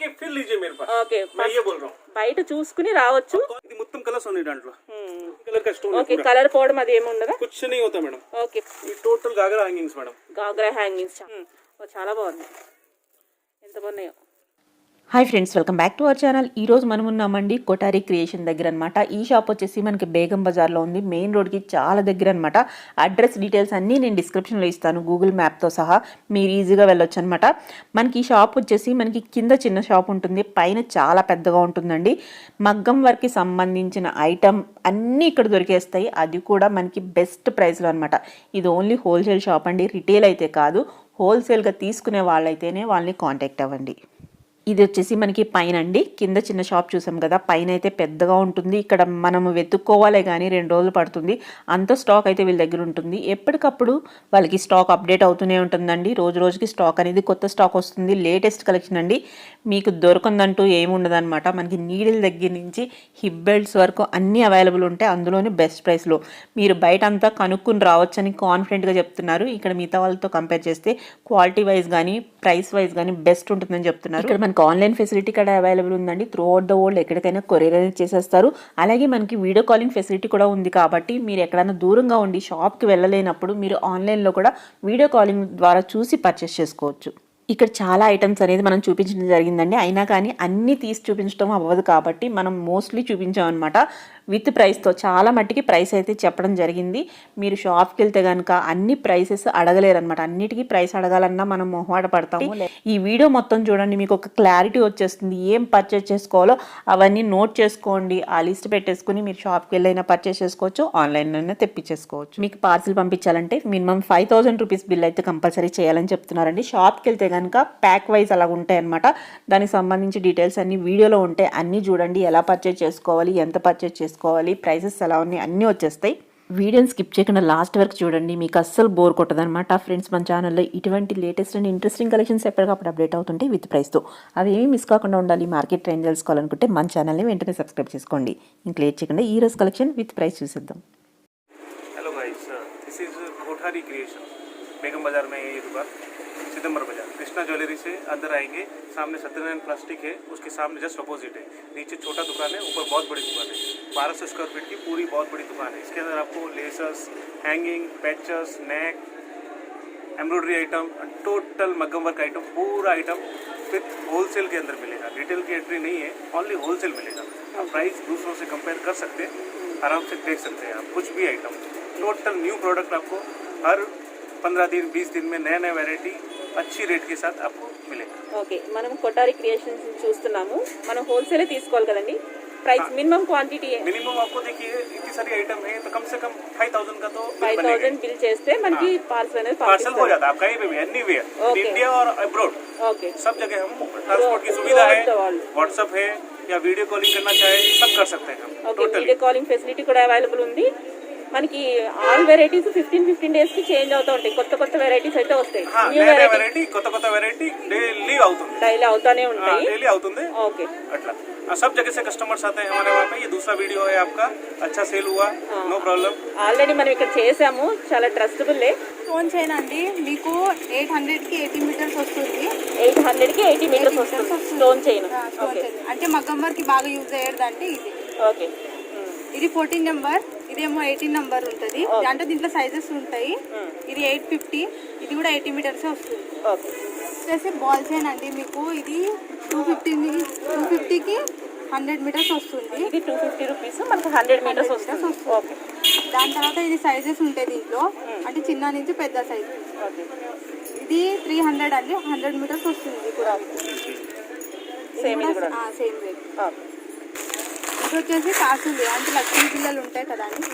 के फिर लीजिए मेरे पास। ఓకే मैं ये बोल रहा हूँ। బయట చూసుకుని రావచ్చు. ఇది మొత్తం కలర్స్ ఉన్నాయి దాంట్లో. కలర్ का स्टोन ఓకే కలర్ పోవడం అది ఏమి ఉండదా? कुछ नहीं होता मैडम. ఓకే ये total ghagra hangings madam. Ghagra hangings చాలా బాగుంది. ఎంత బాగున్నాయో. Hi friends, welcome back to our channel. ఈరోజు మనం ఉన్నామండి కొటారి క్రియేషన్ దగ్గర అనమాట. ఈ షాప్ వచ్చేసి మనకి బేగం బజార్లో ఉంది, మెయిన్ రోడ్కి చాలా దగ్గర అనమాట. అడ్రస్ డీటెయిల్స్ అన్నీ నేను డిస్క్రిప్షన్లో ఇస్తాను, గూగుల్ మ్యాప్తో సహా. మీరు ఈజీగా వెళ్ళొచ్చు అనమాట. మనకి ఈ షాప్ వచ్చేసి మనకి కింద చిన్న షాప్ ఉంటుంది, పైన చాలా పెద్దగా ఉంటుందండి. మగ్గం వర్క్కి సంబంధించిన ఐటమ్ అన్నీ ఇక్కడ దొరికేస్తాయి, అది కూడా మనకి బెస్ట్ ప్రైస్లో అనమాట. ఇది ఓన్లీ హోల్సేల్ షాప్ అండి, రిటైల్ అయితే కాదు. హోల్సేల్గా తీసుకునే వాళ్ళైతేనే వాళ్ళని కాంటాక్ట్ అవ్వండి. ఇది వచ్చేసి మనకి పైన అండి, కింద చిన్న షాప్ చూసాం కదా, పైన అయితే పెద్దగా ఉంటుంది. ఇక్కడ మనము వెతుక్కోవాలే కానీ 2 రోజులు పడుతుంది, అంత స్టాక్ అయితే వీళ్ళ దగ్గర ఉంటుంది. ఎప్పటికప్పుడు వాళ్ళకి స్టాక్ అప్డేట్ అవుతూనే ఉంటుందండి. రోజు రోజుకి స్టాక్ అనేది కొత్త స్టాక్ వస్తుంది, లేటెస్ట్ కలెక్షన్ అండి. మీకు దొరకందంటూ ఏముండదన్నమాట. మనకి నీడిల్ దగ్గర నుంచి హిప్ బెల్ట్స్ వరకు అన్నీ అవైలబుల్ ఉంటాయి, అందులోనే బెస్ట్ ప్రైస్లో. మీరు బయట అంతా కనుక్కుని రావచ్చని కాన్ఫిడెంట్గా చెప్తున్నారు. ఇక్కడ మిగతా వాళ్ళతో కంపేర్ చేస్తే క్వాలిటీ వైజ్ కానీ ప్రైస్ వైజ్ కానీ బెస్ట్ ఉంటుందని చెప్తున్నారు. ఇక్కడ మనకి ఆన్లైన్ ఫెసిలిటీ కూడా అవైలబుల్ ఉందండి. త్రూ అవుట్ ద వరల్డ్ ఎక్కడికైనా కొరియర్ అనేది చేసేస్తారు. అలాగే మనకి వీడియో కాలింగ్ ఫెసిలిటీ కూడా ఉంది కాబట్టి మీరు ఎక్కడైనా దూరంగా ఉండి షాప్కి వెళ్ళలేనప్పుడు మీరు ఆన్లైన్లో కూడా వీడియో కాలింగ్ ద్వారా చూసి పర్చేస్ చేసుకోవచ్చు. ఇక్కడ చాలా ఐటమ్స్ అనేది మనం చూపించడం జరిగిందండి, అయినా కానీ అన్నీ తీసి చూపించడం అవ్వదు కాబట్టి మనం మోస్ట్లీ చూపించామన్నమాట. విత్ ప్రైస్తో చాలా మట్టికి ప్రైస్ అయితే చెప్పడం జరిగింది. మీరు షాప్కి వెళ్తే కనుక అన్ని ప్రైసెస్ అడగలేరనమాట. అన్నిటికీ ప్రైస్ అడగాలన్నా మనం మొహమాట పడతాము. ఈ వీడియో మొత్తం చూడండి, మీకు ఒక క్లారిటీ వచ్చేస్తుంది. ఏం పర్చేస్ చేసుకోవాలో అవన్నీ నోట్ చేసుకోండి, ఆ లిస్ట్ పెట్టేసుకుని మీరు షాప్కి వెళ్ళైనా పర్చేస్ చేసుకోవచ్చు, ఆన్లైన్లోనే తెప్పించేసుకోవచ్చు. మీకు పార్సిల్ పంపించాలంటే మినిమం 5000 రూపీస్ బిల్ అయితే కంపల్సరీ చేయాలని చెప్తున్నారండి. షాప్కి వెళ్తే కనుక ప్యాక్ వైజ్ అలా ఉంటాయి అనమాట. దానికి సంబంధించి డీటెయిల్స్ అన్ని వీడియోలో ఉంటాయి, అన్నీ చూడండి. ఎలా పర్చేస్ చేసుకోవాలి, ఎంత పర్చేస్ చేసుకోవాలి, ప్రైసెస్ ఎలా ఉన్నాయి అన్నీ వచ్చేస్తాయి. వీడియోని స్కిప్ చేయకుండా లాస్ట్ వరకు చూడండి, మీకు అస్సలు బోర్ కొట్టదనమాట. ఫ్రెండ్స్, మన ఛానల్లో ఇటువంటి లేటెస్ట్ అండ్ ఇంట్రెస్టింగ్ కలెక్షన్స్ ఎప్పటికప్పుడు అప్డేట్ అవుతుంటాయి విత్ ప్రైస్తో. అవి ఏమీ మిస్ కాకుండా ఉండాలి, మార్కెట్ ట్రెండ్ తెలుసుకోవాలనుకుంటే మన ఛానల్ని వెంటనే సబ్స్క్రైబ్ చేసుకోండి. ఇంక లేట్ చేయకుండా ఈ రోజు కలెక్షన్ విత్ ప్రైస్ చూసేద్దాం. Hello guys, this is Kothari creation, Begum Bazar में ये दुकान, सितंबर बाजार, कृष्णा ज्वेलरी से अंदर आएंगे. सामने सत्यनारायण प्लास्टिक है, उसके सामने जस्ट अपोजिट है. नीचे छोटा दुकान है, ऊपर बहुत बड़ी दुकान है. 1200 स्क्वायर फीट की पूरी बहुत बड़ी दुकान है. इसके अंदर आपको laces, hanging, patches, neck, embroidery item, total maggam work item, पूरा आइटम विथ होलसेल के अंदर मिलेगा. रिटेल की एंट्री नहीं है, ओनली होलसेल मिलेगा. आप प्राइस दूसरों से कंपेयर कर सकते हैं, आराम से देख सकते हैं आप कुछ भी आइटम. टोटल न्यू प्रोडक्ट आपको हर 15 दिन 20 दिन में नया नया वैरायटी अच्छी रेट के साथ आपको मिलेगा. ఓకే, మనం కొటారి క్రియేషన్స్ చూస్తున్నాము. మనం హోల్సేల్ తీసుకోవాలి కదండి. ప్రైస్ మినిమం క్వాంటిటీ मिनिमम आपको देखिए इतनी सारी आइटम है तो कम से कम 5000 का तो 5000 బిల్ చేస్తే మనకి పార్సల్ అనేది पार्सल हो जाता है. आप कहीं पे भी एनीवेयर, इंडिया और अब्रॉड, ఓకే सब जगह हम ट्रांसपोर्ट की सुविधा है. व्हाट्सएप है या वीडियो कॉलिंग करना चाहे सब कर सकते हैं हम. ఓకే, వీడియో కాలింగ్ ఫెసిలిటీ కూడా అవైలబుల్ ఉంది. మనకి ఆల్ వెరైటీస్ 15 డేస్ కి చేంజ్ అవుతూ ఉంటాయి. కొత్త కొత్త వెరైటీస్ అయితే వస్తాయి. న్యూ వెరైటీ కొత్త వెరైటీ డైలీ అవుతానే ఉంటాయి. డైలీ అవుతుంది. ఓకే, అట్లా सब जगह से कस्टमर्स आते हैं हमारे वहाँ पे. ये दूसरा वीडियो है आपका, अच्छा सेल हुआ, नो प्रॉब्लम. ఆల్రెడీ మనం ఇక్కడ చేసాము, చాలా ట్రస్టబుల్. స్టోన్ చైన్ అండి, మీకు 800 కి 80 మీటర్స్ వస్తుంది. 800 కి 80 మీటర్స్ వస్తుంది స్టోన్ చైన్. అంటే మగ్గం వర్క్ బాగా యూజ్ అయ్యేదంటే ఇది. ఓకే, ఇది 14 నెంబర్, ఇదేమో 18 నెంబర్ ఉంటుంది. అంటే దీంట్లో సైజెస్ ఉంటాయి. ఇది 850, ఇది కూడా 80 మీటర్స్ వస్తుంది. ఓకే, వచ్చేసి బాల్ చైన్ అండి, మీకు ఇది 250కి 100 మీటర్స్ వస్తుంది. ఇది 250 రూపీస్, మనకు 100 మీటర్స్ వస్తుంది. ఓకే, దాని తర్వాత ఇది సైజెస్ ఉంటాయి దీంట్లో, అంటే చిన్న నుంచి పెద్ద సైజ్. ఓకే, ఇది 300 అండి, 100 మీటర్స్ వస్తుంది. ఇది కూడా సేమ్ సేమ్ రేట్. ఓకే, ఇది వచ్చేసి కాసులు, అంటే లక్ష్మీ పిల్లలు ఉంటాయి కదా అని,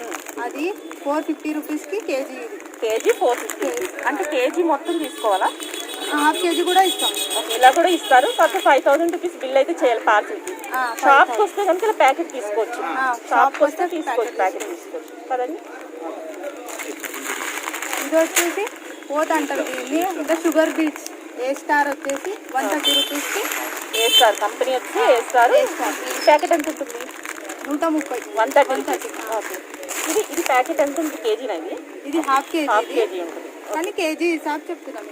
అది 450 రూపీస్కి కేజీ. ఇది కేజీ 450. అంటే కేజీ మొత్తం తీసుకోవాలా? హాఫ్ కేజీ కూడా ఇస్తాం. ఓకే, ఇలా కూడా ఇస్తారు. కాకపోతే 5000 రూపీస్ బిల్ అయితే చేయాలి పార్సిల్కి. షాప్కి వస్తే కనుక ఇలా ప్యాకెట్ తీసుకోవచ్చు. షాప్కి వస్తే తీసుకోవచ్చు, ప్యాకెట్ తీసుకోవచ్చు కదండి. ఇది వచ్చేసి పోత్ అంటారు దీన్ని. ఇంకా షుగర్ బీట్స్ ఏ స్టార్ వచ్చేసి 130 రూపీస్కి. ఏ స్టార్ కంపెనీ వచ్చి ఏ స్టార్. ప్యాకెట్ ఎంత ఉంటుంది? 130. 130. ఓకే, ఇది ప్యాకెట్ ఎంత ఉంటుంది? కేజీనా? ఇది హాఫ్ కేజీ ఉంటుంది. కానీ కేజీ హిసాబ్ చెప్తున్నాం,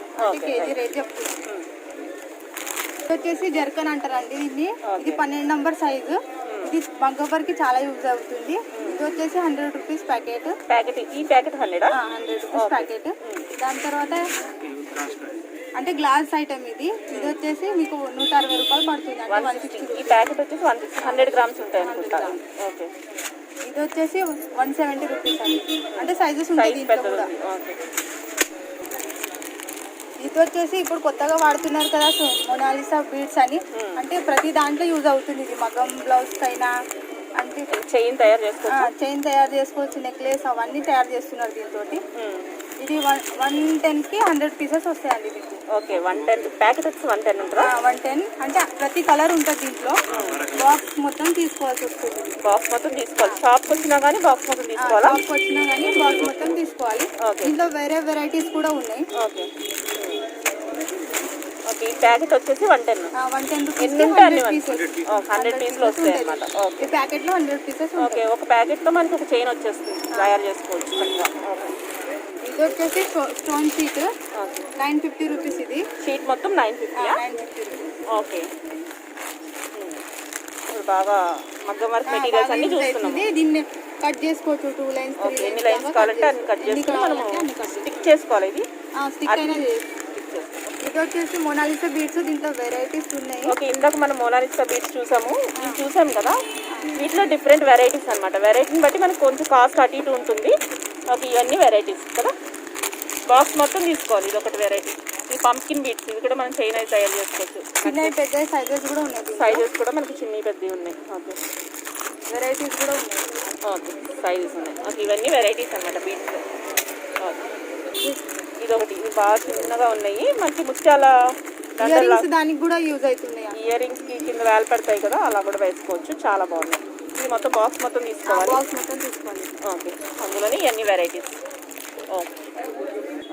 కేజీ రేట్ చెప్తున్నాం. వచ్చేసి జర్కన్ అంటారండి దీన్ని. ఇది 12 నంబర్ సైజు. ఇది మగ్గం వర్క్ చాలా యూజ్ అవుతుంది. ఇది వచ్చేసి 100 రూపీస్ ప్యాకెట్. ఈ ప్యాకెట్ 100. 100 rupees packet. దాని తర్వాత అంటే గ్లాస్ ఐటమ్ ఇది. ఇది వచ్చేసి మీకు 160 రూపాయలు పడుతుంది. అంటే 160. ఈ ప్యాకెట్ వచ్చేసి 100 గ్రామ్స్ ఉంటాయి అనుకుంటా. ఓకే. ఇది వచ్చేసి 170 రూపీస్ అండి. అంటే సైజెస్ ఉంటాయి దీంట్లో కూడా. ఓకే. ఇది వచ్చేసి ఇప్పుడు కొత్తగా వాడుతున్నారు కదా మొనాలిసా బీడ్స్ అని. అంటే ప్రతి దాంట్లో యూజ్ అవుతుంది ఇది. మగ్గం బ్లౌజ్ కైనా అంటే చైన్ తయారు చేసుకోవచ్చు. చైన్ తయారు చేసుకోవచ్చు, నెక్లెస్ అవన్నీ తయారు చేస్తున్నారు దీంతో. ఇది 110కి 100 పీసెస్ వస్తాయండి దీనికి. ఓకే. 110 ప్యాకెట్ వచ్చి 110 ఉంటుందా? 110 అంటే ప్రతి కలర్ ఉంటుంది దీంట్లో. బాక్స్ మొత్తం తీసుకోవాల్సి వస్తుంది. బాక్స్ మొత్తం తీసుకోవాలి. షాప్కి వచ్చినా కానీ బాక్స్ మొత్తం తీసుకోవాలా? షాప్కి వచ్చినా కానీ బాక్స్ మొత్తం తీసుకోవాలి. దీంట్లో వేరే వెరైటీస్ కూడా ఉన్నాయి. ఓకే. ఓకే. ఈ ప్యాకెట్ వచ్చేసి 110. 110 రూపీస్. ఎన్ని ఉంటాయి అన్ని? 100 పీసులు వస్తాయి అనమాట. ఓకే. ఈ ప్యాకెట్లో 100 పీసెస్. ఓకే. ఒక ప్యాకెట్లో మనకి ఒక చైన్ వచ్చేస్తుంది, తయారు చేసుకోవచ్చు చక్కగా. ఓకే. ఇది వచ్చేసి స్టోన్ షీట్. 950 రూపీస్. ఇది షీట్ మొత్తం 950. 950 రూపీస్. ఓకే. ఇప్పుడు బాగా మగ్గం వర్క్ మెటీరియల్స్ అన్ని చూస్తున్నాము. దీన్ని కట్ చేసుకోవచ్చు 2 లైన్స్. ఓకే. ఎన్ని లైన్స్ కావాలంటే అన్ని కట్ చేసుకుని మనము స్టిక్ చేసుకోవాలి. ఇది స్టిక్ అయినా ఇది వచ్చేసి మొనాలిసా బీడ్స్. దీంట్లో వెరైటీస్ ఉన్నాయి. ఓకే. ఇందాక మనం మొనాలిసా బీడ్స్ చూసాము. ఇది చూసాం కదా, వీటిలో డిఫరెంట్ వెరైటీస్ అనమాట. వెరైటీని బట్టి మనకు కొంచెం కాస్ట్ అటు ఇటు ఉంటుంది. ఓకే. ఇవన్నీ వెరైటీస్ కదా. బాక్స్ మొత్తం తీసుకోవాలి. ఇది ఒకటి వెరైటీ. ఈ పంప్కిన్ బీడ్స్, ఇవి కూడా మనం చైన్ అయితే తయారు చేసుకోవచ్చు. చిన్న పెద్ద సైజెస్ కూడా ఉన్నాయి. సైజెస్ కూడా మనకి చిన్నవి పెద్దవి ఉన్నాయి. ఓకే. వెరైటీస్ కూడా ఉన్నాయి. ఓకే. సైజెస్ ఉన్నాయి. ఓకే. ఇవన్నీ వెరైటీస్ అనమాట బీడ్స్. ఓకే. ఇది ఒకటి. ఇవి బాగా చిన్నగా ఉన్నాయి. మంచి ముత్యాల దానికి కూడా యూజ్ అవుతున్నాయి. ఇయర్ రింగ్స్కి కింద వేలు పడతాయి కదా, అలా కూడా వేసుకోవచ్చు. చాలా బాగున్నాయి. ఇది మొత్తం బాక్స్ మొత్తం తీసుకోవాలి. బాక్స్ మొత్తం తీసుకోవాలి. ఓకే. అందులోనే ఇవన్నీ వెరైటీస్. ఓకే.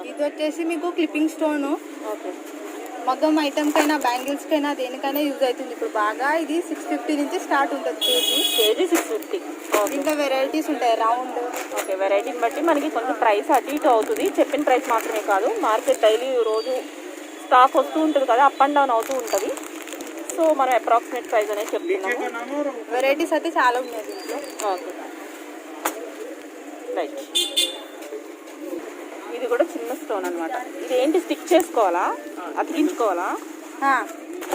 ఇది వచ్చేసి మీకు క్లిప్పింగ్ స్టోన్. ఓకే. మగ్గం ఐటమ్ కైనా బ్యాంగిల్స్ కైనా దేనికైనా యూజ్ అవుతుంది. ఇప్పుడు బాగా ఇది 650 నుంచి స్టార్ట్ ఉంటుంది కేజీ 650. ఇంకా వెరైటీస్ ఉంటాయి రౌండ్. ఓకే. వెరైటీని బట్టి మనకి కొంచెం ప్రైస్ అటు ఇటు అవుతుంది. చెప్పిన ప్రైస్ మాత్రమే కాదు, మార్కెట్ డైలీ రోజు స్టాక్ వస్తూ ఉంటుంది కదా, అప్ అండ్ డౌన్ అవుతూ ఉంటుంది. సో మనం అప్రాక్సిమేట్ ప్రైస్ అనేది చెప్తున్నాము. వెరైటీస్ అయితే చాలా ఉన్నాయి దీంట్లో. ఓకే. రైట్. ఇది కూడా చిన్న స్టోన్ అనమాట. ఇది ఏంటి, స్టిక్ చేసుకోవాలా, అతికించుకోవాలా?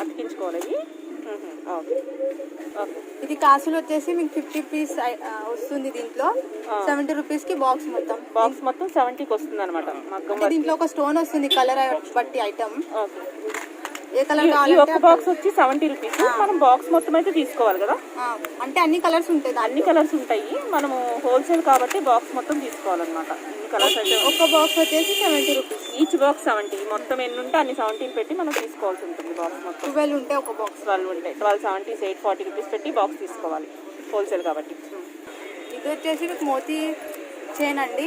అతికించుకోవాలి ఇది. ఓకే. ఓకే. ఇది కాసులు వచ్చేసి మీకు 50 పీస్ వస్తుంది. దీంట్లో 70 రూపీస్కి బాక్స్ మొత్తం. బాక్స్ మొత్తం 70కి వస్తుంది అనమాట. మగ్గం దీంట్లో ఒక స్టోన్ వస్తుంది కలర్ బట్టి ఐటమ్. ఓకే. ఏ కలర్ ఈ కావాలంటే ఒక్క బాక్స్ వచ్చి 70 రూపీస్. మనం బాక్స్ మొత్తం అయితే తీసుకోవాలి కదా. అంటే అన్ని కలర్స్ ఉంటాయి. అన్ని కలర్స్ ఉంటాయి. మనము హోల్సేల్ కాబట్టి బాక్స్ మొత్తం తీసుకోవాలన్నమాట. ఇన్ని కలర్స్ అయితే ఒక బాక్స్ వచ్చేసి 70 రూపీస్. Each box 70. మొత్తం ఎన్ని ఉంటే అన్ని 70 పెట్టి మనం తీసుకోవాల్సి ఉంటుంది. బాక్స్ మొత్తం 12 ఉంటే ఒక బాక్స్. 12 ఉంటాయి. 12 70 840 రూపీస్ పెట్టి బాక్స్ తీసుకోవాలి హోల్సేల్ కాబట్టి. ఇది వచ్చేసి మీకు మోతీ చైన్ అండి.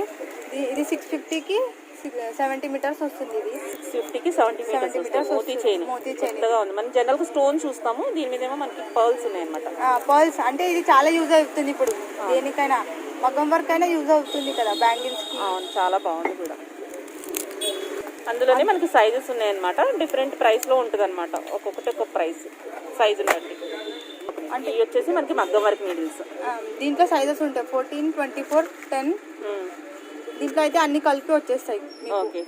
ఇది 650కి 70 మీటర్స్ వస్తుంది. ఇది 50కి 70 మీటర్స్ మోతీ చైన్. కొత్తగా ఉంది. మనం జనరల్గా స్టోన్ చూస్తాము, దీని మీద ఏమో మనకి పర్ల్స్ ఉన్నాయి అనమాట. పర్ల్స్ అంటే ఇది చాలా యూజ్ అవుతుంది. ఇప్పుడు దేనికైనా మగ్గం వర్క్ అయినా యూజ్ అవుతుంది కదా, బ్యాంగిల్స్కి. అవును, చాలా బాగుంది కూడా. అందులోనే మనకి సైజెస్ ఉన్నాయన్నమాట. డిఫరెంట్ ప్రైస్లో ఉంటుంది అనమాట. ఒక్కొక్కటి ఒక్కొక్క ప్రైస్ సైజుని బట్టి. అంటే ఇవి వచ్చేసి మనకి మగ్గం వర్క్ నీడిల్స్. దీంట్లో సైజెస్ ఉంటాయి 14, 24, 10. దీంట్లో అయితే అన్ని కలిపి వచ్చేస్తాయి. ఓకే.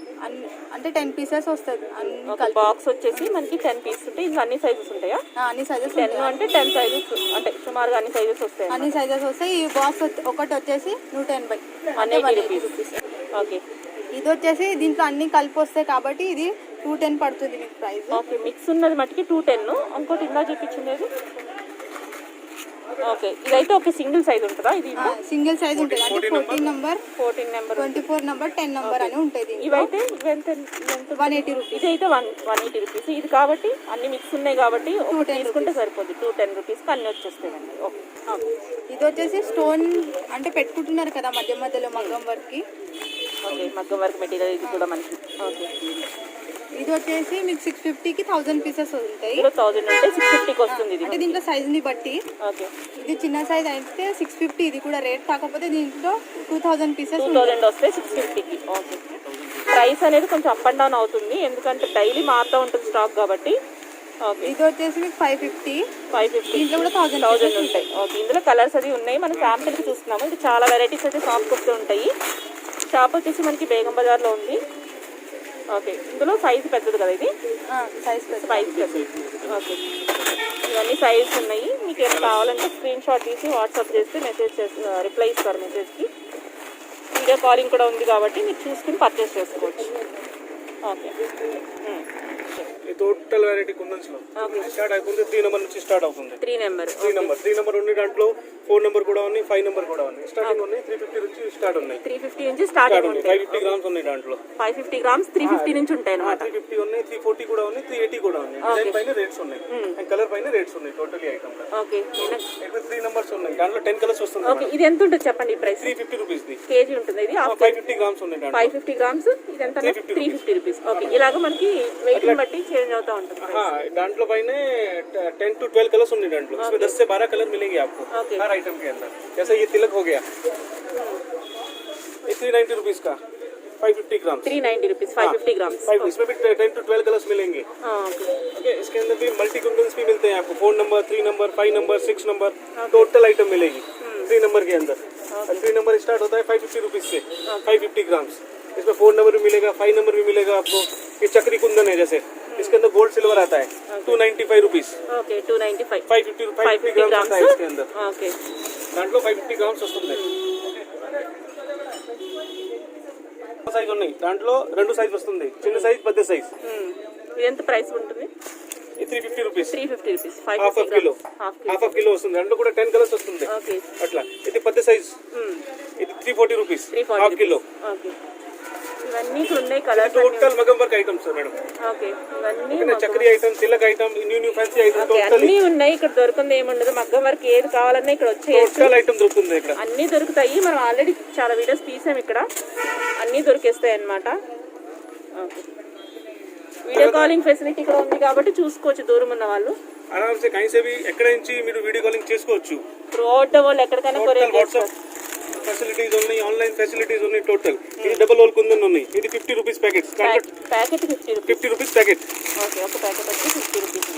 అంటే 10 పీసెస్ వస్తుంది. బాక్స్ వచ్చేసి మనకి 10 పీసెస్ ఉంటాయి. ఇంకా అన్ని సైజెస్ ఉంటాయా? అన్ని సైజెస్. 10 అంటే 10 సైజెస్ అంటే సుమారుగా అన్ని సైజెస్ వస్తాయి. అన్ని సైజెస్ వస్తాయి. ఈ బాక్స్ ఒకటి వచ్చేసి 180. 180 రూపీస్. ఓకే. ఇది వచ్చేసి దీంట్లో అన్ని కలిపి వస్తాయి కాబట్టి ఇది 210 పడుతుంది మీకు ప్రైస్. ఓకే. మిక్స్ ఉన్నది మటుకి 210. ఇంకోటి ఇందా చూపించింది. ఓకే. ఇదైతే ఒక సింగిల్ సైజ్ ఉంటుందా? ఇది సింగిల్ సైజ్ ఉంటుంది. అంటే 14 నెంబర్, 24 నెంబర్, 10 నెంబర్ అని ఉంటుంది. ఇవైతే 180 రూపీస్. ఇదైతే 180 రూపీస్. ఇది కాబట్టి అన్ని మిక్స్ ఉన్నాయి కాబట్టి ఒకటి తీసుకుంటే సరిపోద్ది. 210 రూపీస్కి అన్ని వచ్చేస్తాయండి. ఓకే. ఇది వచ్చేసి స్టోన్ అంటే పెట్టుకుంటున్నారు కదా మధ్య మధ్యలో మగ్గం వర్క్కి. ఓకే. మగ్గం వర్క్ మెటీరియల్ ఇది కూడా మనకి. ఓకే. ఇది వచ్చేసి మీకు 650కి 1000 పీసెస్ ఉంటాయి. 1000 ఉంటే 650కి వస్తుంది ఇది. అంటే దీంట్లో సైజుని బట్టి. ఓకే. ఇది చిన్న సైజ్ అయితే 650. ఇది కూడా రేట్ కాకపోతే దీంట్లో 2000 పీసెస్ 2000 వస్తే 650కి. ఓకే. ప్రైస్ అనేది కొంచెం అప్ అండ్ డౌన్ అవుతుంది, ఎందుకంటే డైలీ మారుతూ ఉంటుంది స్టాక్ కాబట్టి. ఓకే ఇది వచ్చేసి మీకు 550. 550. దీంట్లో కూడా 1000 ఉంటాయి. ఓకే, ఇందులో కలర్స్ అది ఉన్నాయి. మనం శాంపిల్కి చూస్తున్నాము. ఇది చాలా వెరైటీస్ అయితే షాప్కి వస్తూ ఉంటాయి. షాప్ వచ్చేసి మనకి బేగం బజార్లో ఉంది. ఓకే, ఇందులో సైజు పెద్దది కదా ఇది? సైజ్ పెద్దది. ఓకే, ఇవన్నీ సైజెస్ ఉన్నాయి. మీకు ఏమైనా కావాలంటే స్క్రీన్ షాట్ తీసి వాట్సాప్ చేస్తే రిప్లై ఇస్తారు మెసేజ్కి. వీడియో కాలింగ్ కూడా ఉంది కాబట్టి మీరు చూసుకుని పర్చేస్ చేసుకోవచ్చు. ఓకే, ఈ టోటల్ వెరైటీ కుందన్స్ లో స్టార్ట్ అవుతుంది 3 నెంబర్ నుంచి స్టార్ట్ అవుతుంది. 3 నెంబర్ 3 నెంబర్ ఉంది. దాంట్లో 4 నెంబర్ కూడా ఉంది, 5 నెంబర్ కూడా ఉంది. స్టార్టింగ్ ఉన్నాయి 350 నుంచి స్టార్ట్ ఉన్నాయి. 350 నుంచి స్టార్ట్ అవుతుంది. 550 గ్రామ్స్ ఉన్నాయి దాంట్లో. 550 గ్రామ్స్ 350 నుంచి ఉంటాయి అన్నమాట. 350 ఉన్నాయి, 340 కూడా ఉన్నాయి, 380 కూడా ఉన్నాయి. డిజైన్ పైన రేట్స్ ఉన్నాయి అండ్ కలర్ పైన రేట్స్ ఉన్నాయి. టోటలీ ఐటమ్ ఓకే, ఇక్కడ 3 నెంబర్స్ ఉన్నాయి. దాంట్లో 10 కలర్స్ వస్తుంది. ఓకే, ఇది ఎంత ఉంటుంది చెప్పండి ప్రైస్? 350 రూపీస్ ది కేజీ ఉంటుంది. ఇది 550 గ్రామ్స్ ఉన్నాయి దాంట్లో. 550 గ్రామ్స్ ఇది ఎంత? 350 రూపీస్. ఓకే, ఇలాగ మనకి వెయిట్ బట్టి చేంజ్ అవుతా ఉంటుంది. दांట్లో పైనే 10 to 12 कलर्स होंगे दांట్లో. इसमें 10 से 12 कलर मिलेंगे आपको हर आइटम के अंदर. जैसे ये तिलक हो गया, ये 390 रुपीस का 550 ग्राम. 390 रुपीस 550 ग्राम्स. इसमें भी 10 to 12 कलर्स मिलेंगे. ओके, इसके अंदर भी मल्टी कुंदन्स भी मिलते हैं आपको. 4 number, 3 number, 5 number, 6 number total item मिलेगी 3 नंबर के अंदर. 3 नंबर स्टार्ट होता है 550 रुपीस से 550 ग्राम्स. इसमें 4 नंबर भी मिलेगा, 5 नंबर भी मिलेगा आपको. ये चक्री कुंदन है जैसे, इसके अंदर गोल्ड सिल्वर आता है 295 रुपीस. ఓకే, 295 550 ग्राम्स आता है इसके अंदर. ఓకే, దాంట్లో 550 గ్రామ్స్ వస్తుంది. సైజ్ ఉన్నాయి దాంట్లో 2 సైజ్ వస్తుంది, చిన్న సైజ్ పెద్ద సైజ్. ఇది ఎంత ప్రైస్ ఉంటుంది? 350 rupees. 350 rupees half kilo. Half kilo వస్తుంది. దాంట్లో కూడా 10 కలర్స్ వస్తుంది. ఓకే, అట్లా. ఇది పెద్ద సైజ్, ఇది 340 రూపీస్ హాఫ్ కిలో. ఓకే, ఇవన్నీ ఇక్కడ ఉన్నాయి colours. Total maggam work items madam. Okay, ఇవన్నీ చక్రీ ఐటమ్, తిలక్ item, new fancy item total అన్నీ ఉన్నాయి. ఇక్కడ దొరకంది ఏముండదు. మగ్గం వరకు ఏది కావాలన్నా ఇక్కడ వచ్చేయచ్చు. టోటల్ ఐటమ్ దొరుకుతుంది ఇక్కడ. అన్నీ దొరుకుతాయి. మనం ఆల్రెడీ చాలా వీడియోస్ తీసాం. ఇక్కడ అన్నీ దొరికేస్తాయి అన్నమాట. ఓకే, వీడియో కాలింగ్ ఫెసిలిటీ కూడా ఉంది కాబట్టి చూసుకోవచ్చు దూరం ఉన్న వాళ్ళు. ఆరామ్సే కहीं से भी ఎక్కడ నుంచి మీరు వీడియో కాలింగ్ చేసుకోవచ్చు. త్రూ అవుట్ ద వరల్డ్ ఎక్కడికైనా కొరియర్ వాట్సాప్ ఫెసిలిటీస్ ఉన్నాయి, ఆన్లైన్ ఫెసిలిటీస్ ఉన్నాయి. టోటల్ ఇది డబుల్ హోల్ కుందన్ ఉన్నాయి. ఇది 50 rupees packets. Packet 50 rupees packet. Okay, ఒక ప్యాకెట్ వచ్చి 50 రూపీస్.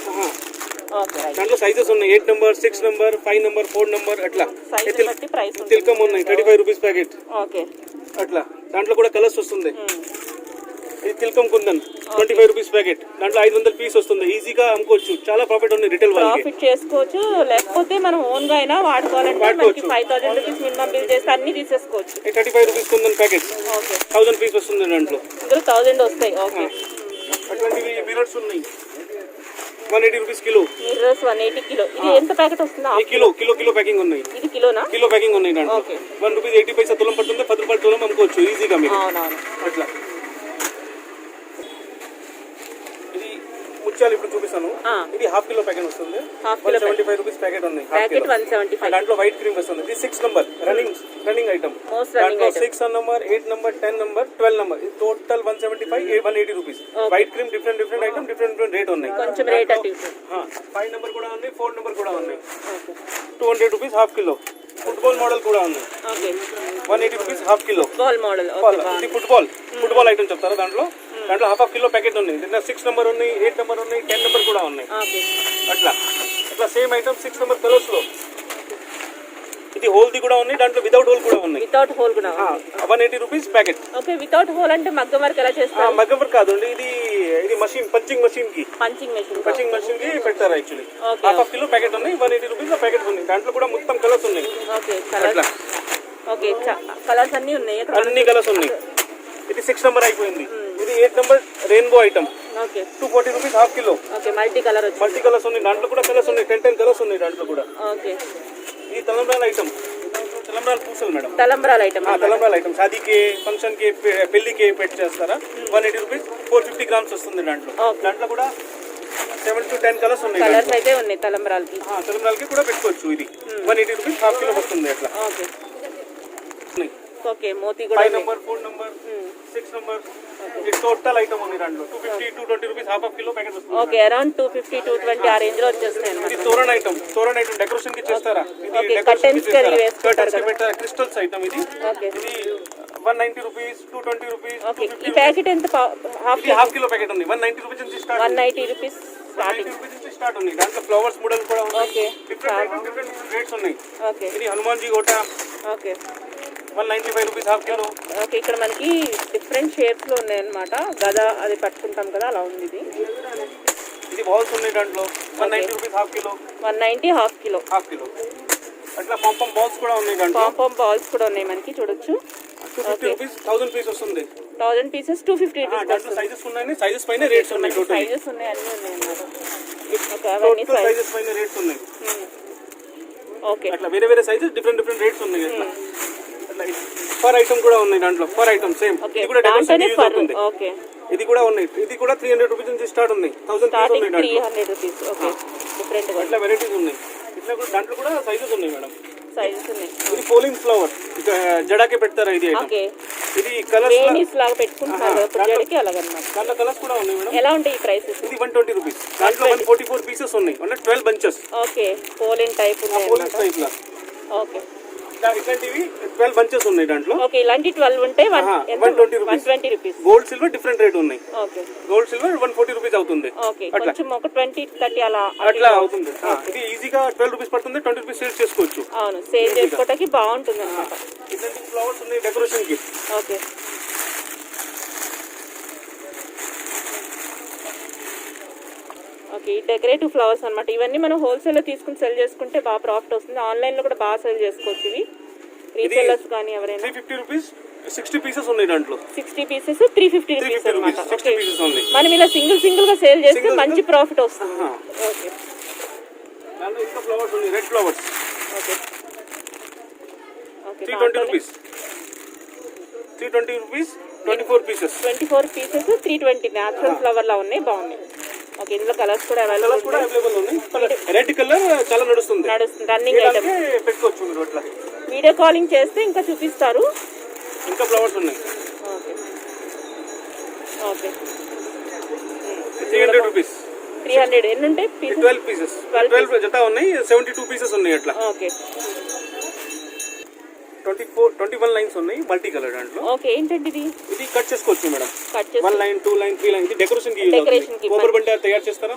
Okay, right. దాంట్లో సైజెస్ ఉన్నాయి 8 నెంబర్, 6 నెంబర్, 5 నెంబర్, 4 నెంబర్ అట్లా. సైజ్ బట్టి ప్రైస్ ఉంటుంది. తిల్కం ఉన్నాయి 35 రూపీస్ ప్యాకెట్. ఓకే, అట్లా. దాంట్లో కూడా కలర్స్ వస్తుంది. ఇది తిల్కం కుందన్ 25 రూపీస్ ప్యాకెట్. దాంట్లో 500 పీస్ వస్తుంది. ఈజీగా అమ్ముకోవచ్చు. చాలా ప్రాఫిట్ ఉంది రిటైల్ వాళ్ళకి. ప్రాఫిట్ చేసుకోవచ్చు. లేకపోతే మనం ఓన్ గా అయినా వాడుకోవాలంటే మనకి 5000 రూపీస్ మినిమం బిల్ చేస్తే అన్ని తీసేసుకోవచ్చు. 35 rupees kundan packet. Okay, 1000 piece వస్తుంది దాంట్లో. ఇందులో 1000 వస్తాయి. ఓకే, అట్లాంటివి మిరర్స్ ఉన్నాయి 180 రూపీస్ కిలో. Mirrors 180 kilo. ఇది ఎంత ప్యాకెట్ వస్తుందా? కిలో ప్యాకింగ్ ఉన్నాయి. ఇది కిలోనా? కిలో ప్యాకింగ్ ఉన్నాయి దాంట్లో. 1 రూపీస్ 80 పైసా తులం పడుతుంది. 10 రూపాయలు తులం అమ్ముకోవచ్చు ఈజీగా మీరు. అవునవును, అట్లా. ముత్యాలు ఇప్పుడు చూపిస్తాను. ఇది హాఫ్ కిలో ప్యాకెట్ వస్తుంది. 175 రూపీస్ ప్యాకెట్ ఉంది. ప్యాకెట్ 175. దాంట్లో వైట్ క్రీమ్ వస్తుంది. ఇది 6 నెంబర్ రన్నింగ్ ఐటమ్. దాంట్లో 6 నెంబర్, 8 నెంబర్, 10 నెంబర్, 12 నెంబర్. ఇది total 175, 180 rupees. White cream different item, different rate ఉన్నాయి. కొంచెం రేట్ అటు 5 నెంబర్ కూడా ఉంది, 4 నెంబర్ కూడా ఉన్నాయి. 200 rupees half kilo. Football model కూడా ఉంది. Okay, 180 rupees half kilo. Ball model. ఇది ఫుట్బాల్ ఐటమ్ చెప్తారా దాంట్లో హాఫ్ కిలో ప్యాకెట్ ఉంది. దీంట్లో 6 నెంబర్ ఉన్నాయి, 8 నెంబర్ ఉన్నాయి, 10 నెంబర్ కూడా ఉన్నాయి. అట్లా సేమ్ ఐటమ్ 6 నెంబర్ కలర్స్ లో. ఇది హోల్ ది కూడా ఉంది, దాంట్లో వితౌట్ హోల్ కూడా ఉన్నాయి. వితౌట్ హోల్ కూడా 180 rupees packet. Okay, without whole అంటే మగ్గం వర్క్ ఎలా చేస్తారు? మగ్గం వర్క్ కాదండి, ఇది మషిన్ పంచింగ్ మషిన్ కి పెడతారు యాక్చువల్లీ. హాఫ్ కిలో ప్యాకెట్ ఉన్నాయి, 180 రూపీస్ ప్యాకెట్ ఉంది. దాంట్లో కూడా మొత్తం కలర్స్ ఉన్నాయి. Okay, colours. ఓకే, కలర్స్ అన్ని ఉన్నాయి. అన్ని కలర్స్ ఉన్నాయి. ఇది 6 నెంబర్ అయిపోయింది. ఇది 8 number rainbow item. Okay, 240 rupees half kilo. Okay, multi colours ఉన్నాయి. దాంట్లో కూడా కలర్స్ ఉన్నాయి. 10 కలర్స్ ఉన్నాయి దాంట్లో కూడా. ఓకే, ఇది తలంబ్రాల ఐటమ్. తలంబ్రాల పూసలు మేడం. తలంబ్రాల ఐటమ్ షాదీ కే, ఫంక్షన్ కే, పెళ్లికి పెట్టి చేస్తారా. 180 రూపీస్ 450 గ్రామ్స్ వస్తుంది దాంట్లో. దాంట్లో కూడా 7 to 10 కలర్స్ ఉన్నాయి. కలర్స్ అయితే ఉన్నాయి తలంబ్రాలకి. తలంబ్రాలకి కూడా పెట్టుకోవచ్చు. ఇది 180 రూపీస్ హాఫ్ కిలో వస్తుంది అట్లా. ఓకే, ఓకే, మోతీ కూడా 5 నెంబర్, 4 నెంబర్, 6 నెంబర్. ఇది టోటల్ ఐటమ్ ఉంది దాంట్లో. 250, 220 రూపీస్ హాఫ్ కిలో ప్యాకెట్ వస్తుంది. ఓకే, అరౌండ్ 250, 220 ఆ రేంజ్ లో వచ్చేస్తాయి అన్నమాట. ఇది తోరణ ఐటమ్ డెకరేషన్ కి చేస్తారా. ఇది కర్టెన్స్ కి వేసుకుంటారు పెట్టారు. క్రిస్టల్స్ ఐటమ్ ఇది. ఓకే, ఇది 190 rupees, 220 rupees, ఓకే 250 ఈ ప్యాకెట్ ఎంత హాఫ్ ఇది హాఫ్ కిలో ప్యాకెట్ ఉంది 190 రూపీస్ నుంచి స్టార్ట్ 190 రూపీస్ 190 స్టార్టింగ్. రూపీస్ నుంచి స్టార్ట్ ఉంది. దాంట్లో ఫ్లవర్స్ మోడల్ కూడా ఉన్నాయి. ఓకే డిఫరెంట్ రేట్స్ ఉన్నాయి. ఓకే ఇది Hanuman ji gota okay 195 rupees half kilo. Okay ఇక్కడ మనకి డిఫరెంట్ షేప్స్లో ఉన్నాయన్నమాట. గద అది పట్టుకుంటాం కదా అలా ఉంది ఇది. ఇది బాల్స్ ఉన్నాయి దాంట్లో 190 rupees half kilo. 190 half kilo. అట్లా పాంపమ్ బాల్స్ కూడా ఉన్నాయి దాంట్లో. పాంపామ్ బాల్స్ కూడా ఉన్నాయి మనకి చూడొచ్చు. 250 రూపీస్ 1000 పీస్ వస్తుంది. 1000 పీసెస్ 250 రూపీస్ దాంట్లో సైజెస్ ఉన్నాయి. సైజెస్ పైన రేట్స్ ఉన్నాయి. టోటల్ సైజెస్ ఉన్నాయి అన్నీ ఉన్నాయి అన్నమాట. ఓకే అవన్నీ సైజ్ సైజెస్ పైన రేట్స్ ఉన్నాయి. ఓకే అట్లా వేరే వేరే సైజెస్ డిఫరెంట్ రేట్స్ ఉన్నాయి. అట్లా ఫర్ ఐటమ్ కూడా ఉన్నాయి దాంట్లో. ఫర్ ఐటమ్ సేమ్ ఓకే ఇది కూడా దాంట్లోనే డెకరేషన్ ఫర్. అవుతుంది. ఓకే ఇది కూడా ఉన్నాయి. ఇది కూడా 300 రూపీస్ నుంచి స్టార్ట్ ఉంది. 1000 పీస్ స్టార్టింగ్ ఉన్నాయి దాంట్లో. 300 రూపీస్. ఓకే డిఫరెంట్ గా అట్లా వెరైటీస్ ఉన్నాయి. ఇట్లా కూడా దాంట్లో కూడా సైజెస్ ఉన్నాయి మేడం. సైజెస్ ఉన్నాయి. ఇది పోలింగ్ ఫ్లవర్ జడాకే పెడతారా ఇది ఐటమ్. ఓకే ఇది కలర్స్ వేణీస్ లాగా పెట్టుకుంటున్నారు కదా ఇప్పుడు జడకి అలాగన్నమాట. దాంట్లో కలర్స్ కూడా ఉన్నాయి మేడం. ఎలా ఉంటాయి ఈ ప్రైసెస్? ఇది 120 రూపీస్. దాంట్లో 144 పీసెస్ ఉన్నాయి. అంటే 12 బంచెస్ ఓకే పోలిన్ టైప్ ఉన్నాయి పోలింగ్ టైప్ లా. ఓకే ఇట్లాంటివి 12 బంచెస్ ఉన్నాయి దాంట్లో. ఓకే ఇలాంటి 12 ఉంటాయి. 120 rupees. Gold silver different rate ఉన్నాయి. ఓకే గోల్డ్ సిల్వర్ 140 రూపీస్ అవుతుంది. ఓకే కొంచెం ఒక 20 30 అలా అట్లా అవుతుంది. ఇది ఈజీగా 12 రూపీస్ పడుతుంది. 20 రూపీస్ సేల్ చేసుకోవచ్చు. అవును సేల్ చేసుకోవడానికి బాగుంటుంది అన్నమాట. ఇట్లాంటి ఫ్లవర్స్ ఉన్నాయి డెకరేషన్ కి. ఓకే ఓకే ఈ డెకరేటివ్ ఫ్లవర్స్ అన్నమాట. ఇవన్నీ మనం హోల్సేల్లో తీసుకుని సెల్ చేసుకుంటే బాగా ప్రాఫిట్ వస్తుంది. ఆన్లైన్లో కూడా బాగా సెల్ చేసుకోవచ్చు. ఇవి రీసెల్లర్స్ కానీ ఎవరైనా 350 రూపీస్ 60 పీసెస్ ఉన్నాయి దాంట్లో. 60 పీసెస్ 350 రూపీస్ అన్నమాట. 60 పీసెస్ ఉన్నాయి. మనం ఇలా సింగిల్ గా సేల్ చేస్తే మంచి ప్రాఫిట్ వస్తుంది. ఓకే దాంట్లో ఇంకా ఫ్లవర్స్ ఉన్నాయి. Red flowers okay okay 320 rupees. 320 rupees 24 pieces. 24 pieces 320 natural flower లా ఉన్నాయి. బాగున్నాయి. ఓకే ఇందులో కలర్స్ కూడా కలర్స్ కూడా అవైలబుల్ ఉన్నాయి. రెడ్ కలర్ చాలా నడుస్తుంది. రన్నింగ్ ఐటమ్ పెట్టుకోవచ్చు మీరు. అట్లా వీడియో కాలింగ్ చేస్తే ఇంకా చూపిస్తారు. ఇంకా ఫ్లవర్స్ ఉన్నాయి. Okay okay 300 rupees. 300 ఎన్ని ఉంటాయి పీసెస్? 12 పీసెస్. 12 జత ఉన్నాయి. 72 పీసెస్ ఉన్నాయి. అట్లా ఓకే 21 లైన్స్ ఉన్నాయి. మల్టీ కలర్ దాంట్లో. ఓకే ఏంటంటే ఇది కట్ చేసుకోవచ్చు మేడం. కట్ చేసి 1 లైన్ 2 లైన్ 3 లైన్. ఇది డెకరేషన్ కి యూజ్ అవుతుంది. కొబ్బరి బండ తయారు చేస్తారా?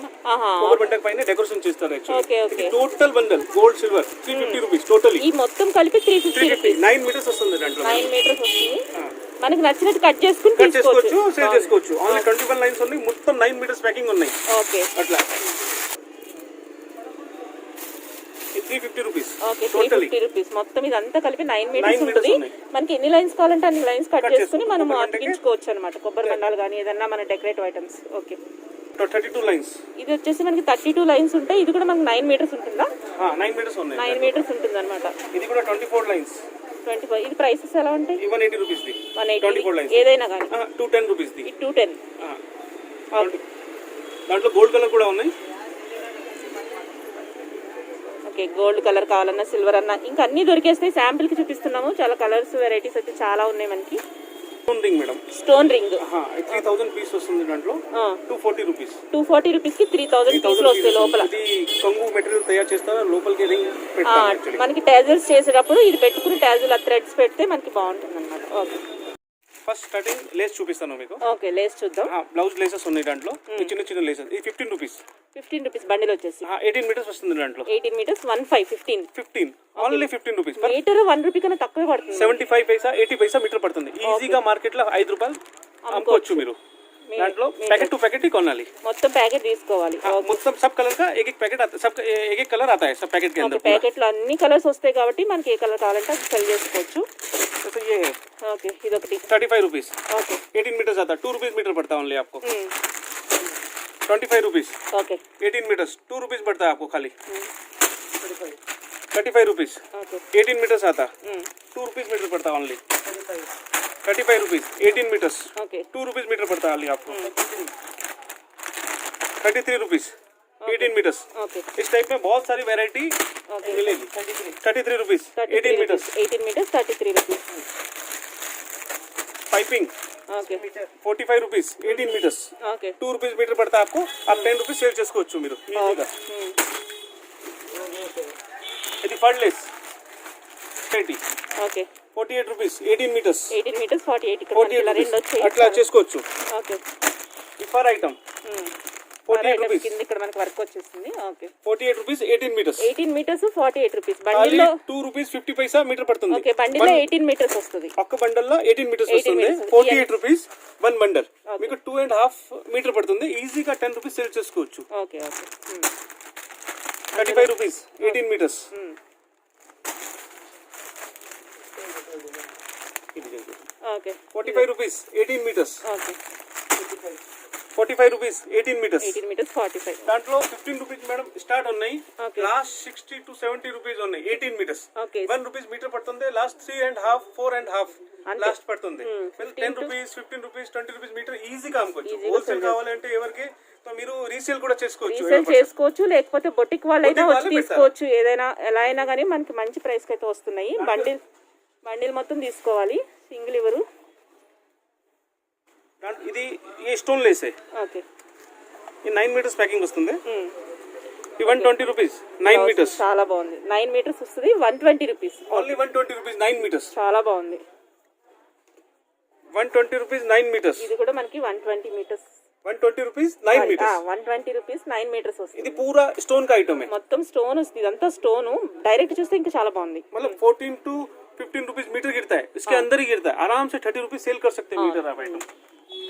కొబ్బరి బండ పైన డెకరేషన్ చేస్తారు actually. Okay okay total bundle gold silver 350 rupees totally. ఈ మొత్తం కలిపి 350 రూపీస్. 9 మీటర్స్ వస్తుంది దాంట్లో. 9 మీటర్స్ వస్తుంది. మనకి నచ్చినట్టు కట్ చేసుకుని కట్ చేసుకోవచ్చు. తీసుకోవచ్చు. సేల్ చేసుకోవచ్చు. ఓన్లీ 21 లైన్స్ ఉన్నాయి. మొత్తం 9 మీటర్స్ ప్యాకింగ్ ఉన్నాయి. ఓకే అట్లా 350 రూపీస్. Okay totally 350 rupees. మొత్తం ఇదంతా కలిపి 9 మీటర్స్ 9 ఉంటుంది. meters ఉన్నాయి. మనకి ఎన్ని లైన్స్ కావాలంటే అన్ని లైన్స్ కట్ చేసుకుని మనం కొబ్బరి బండకి అతికించుకోవచ్చు అనమాట. కొబ్బరి బండాలు కానీ ఏదన్నా మన డెకరేటివ్ ఐటమ్స్. Okay 32 lines. ఇది వచ్చేసి మనకి 32 లైన్స్ ఉంటాయి. ఇది కూడా మనకి 9 మీటర్స్ ఉంటుందా? 9 మీటర్స్ ఉన్నాయి. 9 మీటర్స్ ఉంటుంది అనమాట. ఇది కూడా 24 లైన్స్. 25. ఇది ప్రైసెస్ ఎలా ఉంటాయి? 180 రూపీస్ ది. 24 లైన్స్. ఏదైనా కానీ 210 రూపీస్ ది. 210. ఓకే దాంట్లో గోల్డ్ కలర్ కూడా ఉన్నాయి. ఓకే గోల్డ్ కలర్ కావాలన్నా సిల్వర్ అన్నా ఇంకా అన్ని దొరికేస్తాయి. శాంపిల్ కి చూపిస్తున్నాము. చాలా కలర్స్ వెరైటీస్ అయితే చాలా ఉన్నాయి మనకి. Stone ring madam. Stone ring 3000 piece వస్తుంది దాంట్లో. 240 రూపీస్. 240 రూపీస్ కి 3000 పీసులు వస్తాయి లోపల. ఇది కంగు మెటీరియల్ తయారు చేస్తారా? లోపలికి రింగ్ పెడతారు యాక్చువల్లీ. మనకి టాజిల్స్ చేసేటప్పుడు ఇది పెట్టుకుని టాజిల్ ఆ థ్రెడ్స్ పెడితే మనకి బాగుంటుంది అన్నమాట. ఓకే ఫస్ట్ స్టార్టింగ్ లేస్ చూపిస్తాను మీకు. ఓకే లేస్ చూద్దాం. బ్లౌజ్ లేసెస్ ఉన్నాయి దాంట్లో. చిన్న చిన్న లేసెస్. ఇది 15 రూపీస్. 15 రూపీస్ బండిల్ వచ్చేసి 18 మీటర్స్ వస్తుంది దాంట్లో. 18 metres 15 only 15 rupees. Metre 1 rupee కన్నా తక్కువే పడుతుంది. 75 పైసా 80 పైసా మీటర్ పడుతుంది. ఈజీగా మార్కెట్ లో 5 రూపాయలు అమ్ముకోవచ్చు మీరు. దాంట్లో पैकेट टू पैकेट ही కొనాలి. మొత్తం ప్యాకెట్ తీసుకోవాలి. మొత్తం सब कलर का एक एक पैकेट आता है. सब एक एक कलर आता है सब पैकेट के अंदर. ప్యాకెట్ లో అన్ని కలర్స్ వస్తాయి కాబట్టి మనకి ఏ కలర్ కావాలంటే అది సెల్ చేసుకోవచ్చు. तो ये है. ఓకే ఇది ఒకటి 35 रुपीस. ఓకే 18 मीटर आता है. 2 रुपीस मीटर पड़ता है ओनली आपको. 25 रुपीस. ఓకే 18 मीटर्स 2 रुपीस पड़ता है आपको खाली. 35 रुपीस. ఓకే 18 मीटर्स आता. 2 रुपीस मीटर पड़ता है only. 35 rupees 18 metres. Okay 2 rupees metre पड़ता है आपको. 33 रुपीस 18 मीटर्स. ఓకే इस टाइप में बहुत सारी वैरायटी मिलेगी. 33 rupees 18 metres. 18 metres 33 rupees. Piping okay 45 rupees 18 metres. Okay 2 rupees metre पड़ता है आपको. आप 10 रुपीस सेल చేసుకోవచ్చు మీరు ఈజీగా. ఇది ఫర్డ్ లెస్ 30. Okay 48 rupees 18 meters. 18 మీటర్స్ 48 ఇక్కడ మనకి 48 ఇలా rupees. రెండు వచ్చాయి. అట్లా చేసుకోవచ్చు. ఓకే. ఈ ఫర్ ఐటమ్ 48 rupees. కింద ఇక్కడ మనకి వర్క్ వచ్చేసింది. Okay. 48 rupees 18 meters. 18 metres 48 rupees. బండిల్లో 2 rupees 50 paisa మీటర్ పడుతుంది. ఓకే, బండిల్లో 18 మీటర్స్ వస్తుంది. ఒక్క బండల్ లో 18 meters వస్తుంది. 48 rupees 1 బండల్. మీకు 2.5 మీటర్ పడుతుంది. ఈజీగా 10 rupees సేల్ చేసుకోవచ్చు. Okay okay. 35 rupees 18 meters. Okay. 45 rupees 18 meters. Okay. 45 rupees 18 meters. 18 metres 45. దాంట్లో 15 rupees మేడం స్టార్ట్ ఉన్నాయి. Okay. లాస్ట్ 60 to 70 rupees ఉన్నాయి 18 meters. ఓకే. 1 rupees మీటర్ పడుతుంది. లాస్ట్ 3.5 4.5 అంతే. లాస్ట్ పడుతుంది. 10 rupees 15 rupees 20 rupees మీటర్ ఈజీగా అమ్ముకోవచ్చు. హోల్సేల్ కావాలంటే ఎవరికి సో మీరు రీసేల్ కూడా చేసుకోవచ్చు. రీసేల్ చేసుకోవచ్చు, లేకపోతే బొటిక్ వాళ్ళైనా Boutique వచ్చి వాళ్ళే తీసుకోవచ్చు. ఏదైనా ఎలా అయినా కానీ మనకి మంచి ప్రైస్కి అయితే వస్తున్నాయి. బండిల్ మొత్తం తీసుకోవాలి, సింగిల్ ఇవ్వరు. ఇది ఈ స్టోన్ లేసే ఓకే. ఈ 9 meters ప్యాకింగ్ వస్తుంది. ఈ 120 rupees 9 meters. చాలా బాగుంది. 9 మీటర్స్ వస్తుంది 120 రూపీస్. Only 120 rupees 9 meters. చాలా బాగుంది. 120 rupees 9 meters. ఇది కూడా మనకి 120 metres. 120 rupees 9 meters. 120 rupees 9 metres వస్తుంది. ఇది పూరా స్టోన్ కా ఐటమ్ है. మొత్తం స్టోన్ వస్తుంది. ఇదంతా స్టోన్. డైరెక్ట్ చూస్తే ఇంకా చాలా బాగుంది. मतलब 14 to 15 rupees मीटर गिरता है. इसके अंदर ही गिरता है. आराम से 30 rupees सेल कर सकते हैं मीटर आप आइटम.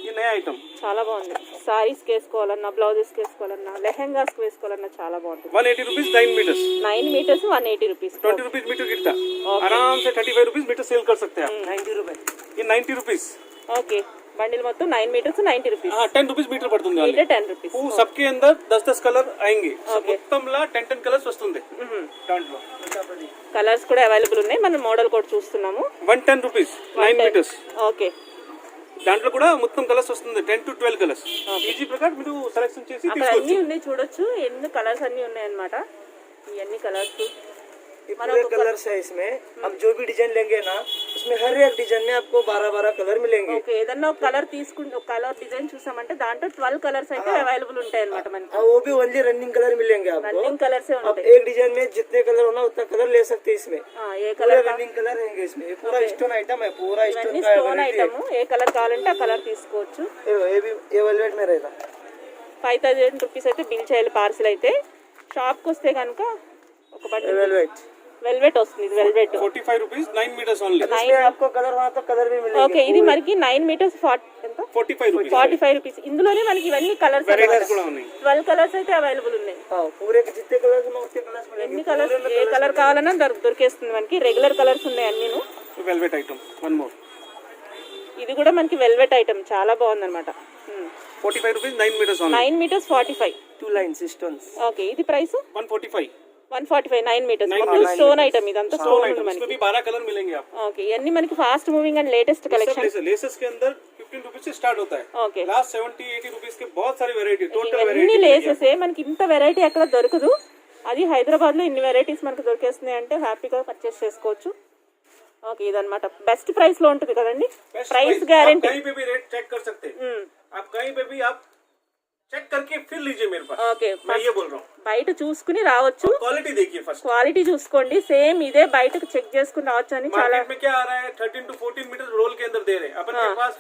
ये नया आइटम చాలా బాగుంది. సారీస్ వేసుకోవాలన్నా, బ్లౌజెస్ వేసుకోవాలన్నా, లెహెంగాస్ వేసుకోవాలన్నా చాలా బాగుంటుంది. 180 rupees 9 meters. 9 metres 180 rupees. 20 rupees metre गिरता है. आराम से 35 rupees मीटर सेल कर सकते हैं आप. 90 रुपए. ये 90 rupees. ఓకే. బండిల్ మొత్తం 9 మీటర్స్ 90 రూపీస్. हाँ 10 rupees मीटर पड़ती है. Metre 10 rupees. सबके अंदर 10-10 कलर आएंगे. మొత్తంలా 10-10 కలర్స్ వస్తుంది దాంట్లో. కలర్స్ కూడా అవైలబుల్ ఉన్నాయి. మనం మోడల్ కూడా చూస్తున్నాము. 110 rupees 9 meters. ఓకే. దాంట్లో కూడా మొత్తం కలర్స్ వస్తుంది. 10 to 12 కలర్స్. ఈజీ ప్రకారం మీరు సెలెక్షన్ చేసి అక్కడ అన్ని ఉన్నాయి చూడొచ్చు. ఎన్ని కలర్స్ అన్ని ఉన్నాయి అన్నమాట. ఇవన్నీ కలర్స్ ये पूरे कलर्स है इसमें. हम जो भी डिजाइन लेंगे ना उसमें हर एक डिजाइन में आपको 12-12 कलर मिलेंगे. ఓకే. ఏదన్నా ఒక కలర్ తీసుకుంటే, ఒక కలర్ డిజైన్ చూసామంటే దాంట్లో 12 కలర్స్ అయితే అవైలబుల్ ఉంటాయి అన్నమాట మనకి. हाँ वो भी ओनली रनिंग कलर मिलेंगे आपको. రన్నింగ్ కలర్స్ आप ఉంటాయి. एक डिजाइन में जितने कलर होना उतना कलर ले सकते हैं इसमें. ఏ पूरे కలర్ रनिंग कलर रहेंगे इसमें. ये पूरा स्टोन आइटम है. पूरा स्टोन ఇవన్నీ का స్టోన్ variety है. ఐటమ్. ఏ కలర్ కావాలంటే ఆ కలర్ తీసుకోవచ్చు. ये भी ये वेलवेट में रहेगा. 5000 రూపీస్ అయితే బిల్ చేయాలి పార్సిల్ అయితే. షాప్కి వస్తే కనుక ఒక ये బండిల్ वेलवेट. వెల్వెట్ వస్తుంది. ఇది వెల్వెట్. 45 rupees 9 meters only. इसमें आपको कलर होना तो कलर भी मिलेंगे. ఓకే. ఇది మనకి 9 మీటర్స్ 45 rupees. 45 రూపీస్. ఇందులోనే మనకి ఇవన్నీ కలర్స్ వెరైటీస్ కూడా ఉన్నాయి. 12 కలర్స్ అయితే అవైలబుల్ ఉన్నాయి. हाँ पूरे के जितने कलर होना उतने कलर्स मिलेंगे. ఎన్ని కలర్స్, ఏ కలర్ కావాలన్నా దొరికేస్తుంది మనకి. రెగ్యులర్ కలర్స్ ఉన్నాయి అన్నీను. Velvet item one more. ఇది కూడా మనకి వెల్వెట్ ఐటమ్ చాలా బాగుంది అనమాట. 45 rupees 9 meters only. 9 metres 45. 2 lines stones. Okay. ఇది ప్రైస్ 145. 145. 9 మీటర్స్ మొత్తం స్టోన్ ఐటమ్. ఇదంతా स्टोन స్టోన్ ఉంది आइटम. మనకి. इसमें भी 12 कलर मिलेंगे आपको. ఓకే. ఇవన్నీ మనకి fast moving and latest collection. Laces के अंदर 15 rupees से स्टार्ट होता है. ఓకే. लास्ट 70-80 rupees के बहुत सारी वैरायटी. टोटल ఇవన్నీ वैरायटी లేసెస్. మనకి ఇంత వెరైటీ ఎక్కడ దొరకదు. అది హైదరాబాద్ లో ఇన్ని వెరైటీస్ మనకు దొరికేస్తున్నాయి అంటే హ్యాపీగా పర్చేస్ చేసుకోవచ్చు. ఓకే. ఇదన్నమాట బెస్ట్ ప్రైస్ లో ఉంటుంది కదండి. Price guarantee. कहीं पे भी रेट चेक कर सकते हैं. आप कहीं पे भी आप चेक करके फिर लीजिए मेरे पास. ఓకే. मैं ये बोल रहा हूँ. బయట చూసుకుని రావచ్చు. क्वालिटी देखिए फर्स्ट. క్వాలిటీ చూసుకోండి. సేమ్ ఇదే బయటకు చెక్ చేసుకుని రావచ్చు అని చాలా. मार्केट में क्या आ रहा है 13 to 14 मीटर रोल के अंदर दे रहे हैं. अपन के पास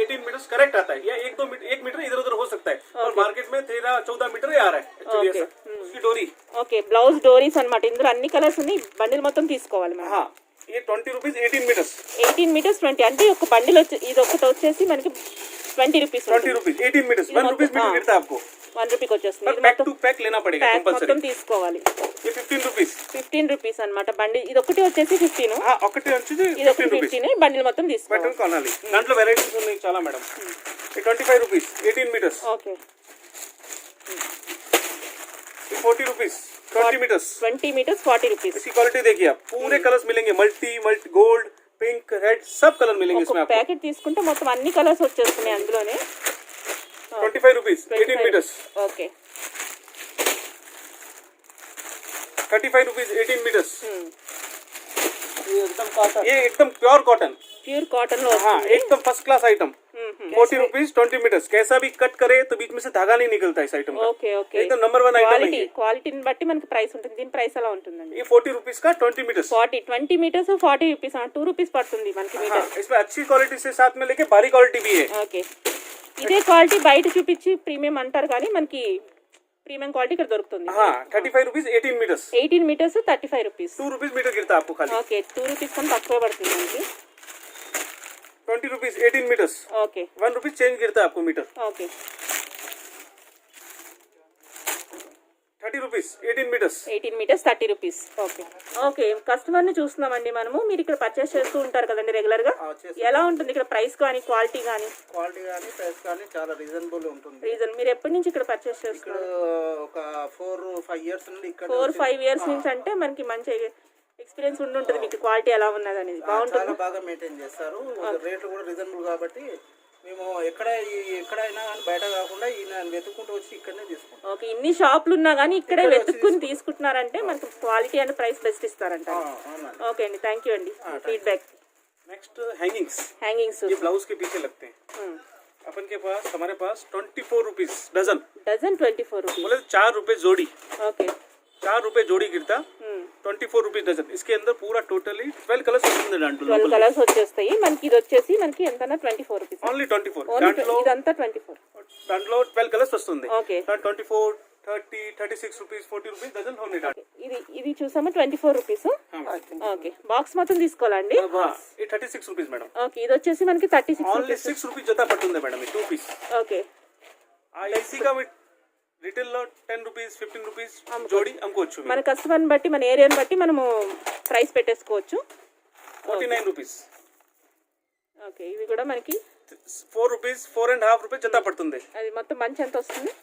18 मीटर करेक्ट आता है या 1 मीटर इधर उधर हो सकता है. और मार्केट में 13-14 मीटर ही आ रहा है एक्चुअली ऐसा. उसकी डोरी. ఓకే. బ్లౌజ్ డోరీస్ అన్నమాట. ఇందులో అన్ని కలర్స్ ఉన్నాయి. బండిల్ మొత్తం తీసుకోవాలి మనం. हाँ ये 20 rupees 18 meters. 18 మీటర్స్ 20 అంటే ఒక బండిల్ వచ్చి ఇది ఒకటి వచ్చేసి మనకి 20 rupees. 20 rupees 18 meters 1 rupees metre गिरता है आपको. 1 రూపీకి వచ్చేస్తుంది. ఇది पैक మొత్తం टू पैक लेना पड़ेगा ప్యాక్ कंपलसरी. మొత్తం తీసుకోవాలి. ये 15 rupees. 15 రూపీస్ అన్నమాట బండి. ఇది ఒకటి వచ్చేసి 15. हाँ ఒకటి వచ్చేసి ఇది ఒకటి 15 rupees. 15. బండిల్ మొత్తం తీసుకోవాలి. బటన్ కొనాలి. దాంట్లో వెరైటీస్ ఉన్నాయి చాలా మేడం. ये 25 rupees 18 meters. ఓకే. ये 40 rupees 20 meters. 20 metres 40 rupees. इसकी क्वालिटी देखिए आप. पूरे कलर्स मिलेंगे. मल्टी गोल्ड पिंक रेड सब कलर मिलेंगे इसमें ఒక आपको. ప్యాకెట్ తీసుకుంటే మొత్తం అన్ని కలర్స్ వచ్చేస్తున్నాయి అందులోనే. 25 rupees 18 meters. Okay. 35 rupees 18 meters. ये एकदम कॉटन. ये एकदम प्योर कॉटन. ప్యూర్ కాటన్ లో हाँ వస్తుంది. एकदम first class item. 40 rupees 20 metres. कैसा भी कट करे तो बीच में से धागा नहीं निकलता है इस आइटम का। ఓకే ఓకే एकदम नंबर 1 आइटम है ये। క్వాలిటీని బట్టి మనకి ప్రైస్ ఉంటుంది. దీని ప్రైస్ ఎలా ఉంటుందండి? ये 40 रुपीज का 20 मीटर्स। 20 మీటర్స్ 40 రూపీస్, 2 రూపీస్ పడుతుంది మనకి మీటర్. हाँ, इसमें अच्छी क्वालिटी से साथ में लेके भारी क्वालिटी भी है। ఓకే, ఇదే క్వాలిటీ బయట చూపించి ప్రీమియం అంటారు కానీ మనకి ప్రీమియం క్వాలిటీ ఇక్కడ దొరుకుతుంది. हाँ 35 rupees 18 metres. 18 metres 35 rupees. 2 rupees metre गिरता है आपको खाली। ఓకే, 2 రూపీస్ కన్నా తక్కువ పడుతుంది మనకి. 20 rupees 18 metres. Okay 1 rupees change गिरता है आपको metre. Okay 30 rupees 18 metres. 18 metres 30 rupees. Okay okay, కస్టమర్ని చూస్తున్నామండి మనము. మీరు ఇక్కడ పర్చేస్ చేస్తూ ఉంటారు కదండి రెగ్యులర్గా. ఎలా ఉంటుంది ఇక్కడ ప్రైస్ కానీ క్వాలిటీ కానీ? క్వాలిటీ కానీ ప్రైస్ కానీ చాలా రీజనబుల్ ఉంటుంది. రీజన్ మీరు ఎప్పటి నుంచి ఇక్కడ పర్చేస్ చేస్తున్నారు? ఒక 4-5 ఇయర్స్ నుండి ఇక్కడ 4-5 ఇయర్స్ నుంచి అంటే మనకి మంచి ఎక్స్పీరియన్స్ ఉండుంటుంది మీకు క్వాలిటీ ఎలా ఉన్నది అనేది. బాగుంటుంది, చాలా బాగా మెయింటైన్ చేస్తారు. రేట్లు కూడా రీజనబుల్ కాబట్టి మేము ఎక్కడైనా కానీ బయట కాకుండా ఈయన వెతుక్కుంటూ వచ్చి ఇక్కడనే తీసుకుంటాం. ఓకే, ఇన్ని షాపులు ఉన్నా కానీ ఇక్కడే వెతుక్కుని తీసుకుంటున్నారంటే మనకి క్వాలిటీ అండ్ ప్రైస్ బెస్ట్ ఇస్తారంట. ఓకే అండి, థ్యాంక్ యూ అండి ఫీడ్బ్యాక్. Next hangings. హ్యాంగింగ్స్ ये ब्लाउज के पीछे लगते हैं। अपन के पास हमारे पास 24 रुपीज डजन। Dozen 24 rupees. बोले 4 रुपए जोड़ी। ఓకే 4 रुपए जोड़ी गिरता। 24 रुपीज डजन। इसके अंदर पूरा टोटली 12 कलर्स होते हैं। 12 కలర్స్ వచ్చేస్తాయి మనకి. ఇది వచ్చేసి మనకి ఎంత 24 రూపీస్. ఓన్లీ 24 ఓన్లీ ఇదంతా 24. దాంట్లో 12 కలర్స్ వస్తుంది. ఓకే 24 30 36 రూపీస్ 40 రూపీస్ డజన్ ఉన్నాయి దాంట్లో. ఇది చూసాము 24 రూపీస్. ఓకే, బాక్స్ మొత్తం తీసుకోవాలండి. ये 36 रुपीस मैडम। ఓకే, ఇది వచ్చేసి మనకి 36 ओनली రూపీస్. 6 रुपीस जता पड़ती मैडम ये 2 पीस। ఓకే इसी का रिटेल లో 10 రూపీస్ 15 రూపీస్ జోడి అమ్ముకోవచ్చు. మన కస్టమర్ని బట్టి మన ఏరియాని బట్టి మనము ప్రైస్ పెట్టేసుకోవచ్చు. 49 రూపీస్। ఓకే, ఇవి కూడా మనకి 4 రూపీస్ 4.5 రూపీస్ జత పడుతుంది. అది మొత్తం మంచి ఎంత వస్తుంది?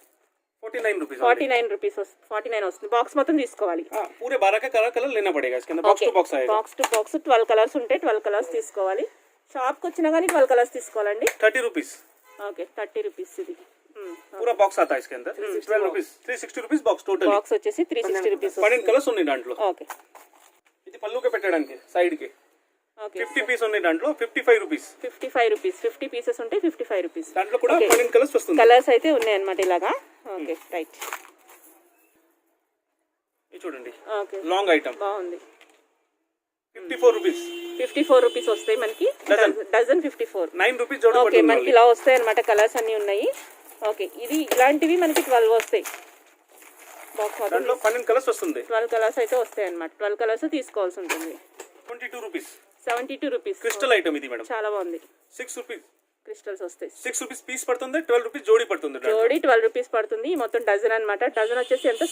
49 रुपीस। 49 రూపీస్ 49 వస్తుంది. బాక్స్ మొత్తం తీసుకోవాలి. हाँ पूरे 12 का कलर लेना पड़ेगा। इसके अंदर बॉक्स टू बॉक्स आएगा। బాక్స్ టు బాక్స్ 12 కలర్స్ ఉంటాయి. 12 కలర్స్ తీసుకోవాలి. షాప్కి వచ్చినా కానీ 12 కలర్స్ తీసుకోవాలండి. 30 रुपीस। Okay 30 rupees. ఇది पूरा बॉक्स आता है इसके अंदर। 12 rupees 360 rupees box total. Box వచ్చేసి 360 రూపీస్. 12 కలర్స్ ఉన్నాయి దాంట్లో. ఓకే ఇది పళ్ళుకే పెట్టడానికి సైడ్ కి ఓకే 50 పీస్ ఉన్నాయి దాంట్లో 55 రూపీస్. 55 రూపీస్. 50 పీసెస్ ఉంటాయి 55 రూపీస్. దాంట్లో కూడా 12 కలర్స్ వస్తుంది. కలర్స్ అయితే ఉన్నాయి అన్నమాట ఇలాగా. Okay right. ఇది చూడండి ఓకే లాంగ్ ఐటమ్ బాగుంది. 54 రూపీస్ 54 రూపీస్ వస్తాయి మనకి. డజన్ 54. 9 రూపీస్ జోడి ఓకే, పడుతుంది. మనకి ఇలా వస్తాయి అన్నమాట. కలర్స్ అన్నీ ఉన్నాయి. ఓకే, ఇది ఇలాంటివి మనకి 12 వస్తాయి. బాక్స్ మొత్తం దాంట్లో 12 కలర్స్ వస్తుంది. 12 కలర్స్ అయితే వస్తాయి అన్నమాట. 12 కలర్స్ తీసుకోవాల్సి ఉంటుంది. 22 రూపీస్ 72 రూపీస్. క్రిస్టల్ ఐటమ్ ఇది మేడం. చాలా బాగుంది. 6 రూపీస్ క్రిస్టల్స్ వస్తాయి. 6 రూపీస్ పీస్ పడుతుంది. 12 రూపీస్ జోడి పడుతుంది. జోడి 12 రూపీస్ పడుతుంది. ఈ మొత్తం డజన్ అన్నమాట. డజన్ వచ్చేసి ఎంత?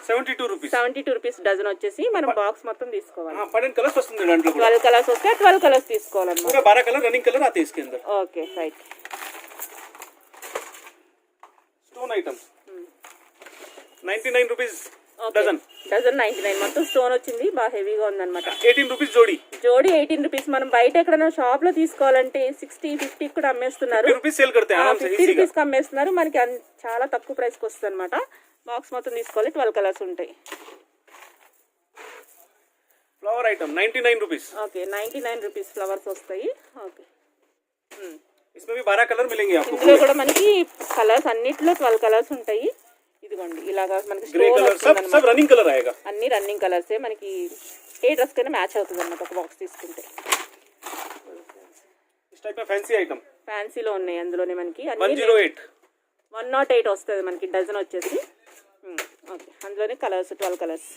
72 రూపీస్ 72 రూపీస్ డజన్ వచ్చేసి మనం బాక్స్ మొత్తం తీసుకోవాలి. 12 కలర్స్ వస్తుంది దాంట్లో. 12 కలర్స్ వస్తే 12 కలర్స్ తీసుకోవాలన్నమాట. पूरा 12 कलर रनिंग कलर आते हैं इसके अंदर। Okay right. Stone item 99 rupees dozen. Dozen 99. మొత్తం స్టోన్ వచ్చింది. బాగా హెవీగా ఉందన్నమాట. 18 रुपीस जोड़ी। జోడి 18 రూపీస్. మనం బయట ఎక్కడైనా షాప్ లో తీసుకోవాలంటే 60-50 కూడా అమ్మేస్తున్నారు. 50 रुपीस सेल करते हैं आराम से 50 इसी का। రూపీస్ కి అమ్మేస్తున్నారు. మనకి చాలా తక్కువ ప్రైస్ కి వస్తుంది అనమాట. బాక్స్ మొత్తం తీసుకోవాలి. 12 కలర్స్ ఉంటాయి. Flower item 99 rupees. Okay 99 rupees flowers వస్తాయి. ఓకే, इसमें भी 12 कलर मिलेंगे आपको। ఇందులో కూడా మనకి కలర్స్ అన్నిట్లో 12 కలర్స్ ఉంటాయి. ఇదిగోండి ఇలాగా మనకి ग्रे స్టోన్ कलर सब सब रनिंग कलर आएगा। అన్ని రన్నింగ్ కలర్సే. మనకి ఏ డ్రెస్ కైనా మ్యాచ్ అవుతుంది అన్నమాట ఒక బాక్స్ తీసుకుంటే. इस टाइप में फैंसी आइटम ఫ్యాన్సీలో ఉన్నాయి. అందులోనే మనకి అన్ని 108 108 వస్తుంది మనకి డజన్ వచ్చేసి. ఓకే, అందులోనే colours 12 colours.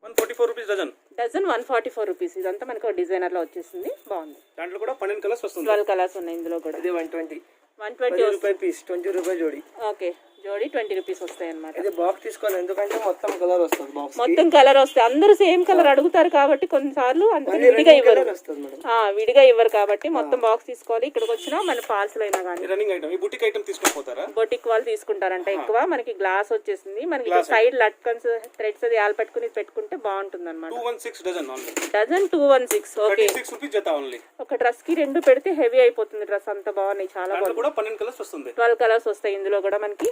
144 rupees dozen. Dozen 144 rupees. ఇదంతా మనకి ఒక డిజైనర్ లో వచ్చేసింది. బాగుంది. దాంట్లో కూడా 12 కలర్స్ వస్తుంది. 12 కలర్స్ ఉన్నాయి ఇందులో కూడా. ఇది 120 120 రూపాయల పీస్ 20 రూపాయల జోడి. ఓకే, జోడి 20 రూపీస్ వస్తాయి అన్నమాట. ఇది బాక్స్ తీసుకోవాలి ఎందుకంటే మొత్తం కలర్ వస్తుంది బాక్స్ మొత్తం కలర్ వస్తాయి. అందరూ సేమ్ కలర్ అడుగుతారు కాబట్టి కొన్నిసార్లు అందుకని విడిగా ఇవ్వరు. వస్తుంది మేడం. విడిగా ఇవ్వరు కాబట్టి మొత్తం బాక్స్ తీసుకోవాలి. ఇక్కడికి వచ్చినా మన పార్సల్ అయినా కానీ రన్నింగ్ ఐటమ్ ఈ బుటిక్ ఐటమ్ తీసుకోపోతారా? బొటిక్ వాళ్ళు తీసుకుంటారంట ఎక్కువ. మనకి గ్లాస్ వచ్చేసింది. మనకి సైడ్ లట్కన్స్ థ్రెడ్స్ అది ఆల్ పెట్టుకుని పెట్టుకుంటే బాగుంటుంది అనమాట. 216 dozen only. Dozen 216. Okay, 36 rupees జత ఓన్లీ। ఒక డ్రెస్ కి 2 పెడితే హెవీ అయిపోతుంది డ్రెస్. అంత బాగున్నాయి, చాలా దాంట్లో బాగుంది. కూడా 12 కలర్స్ వస్తుంది. 12 కలర్స్ వస్తాయి ఇందులో కూడా మనకి.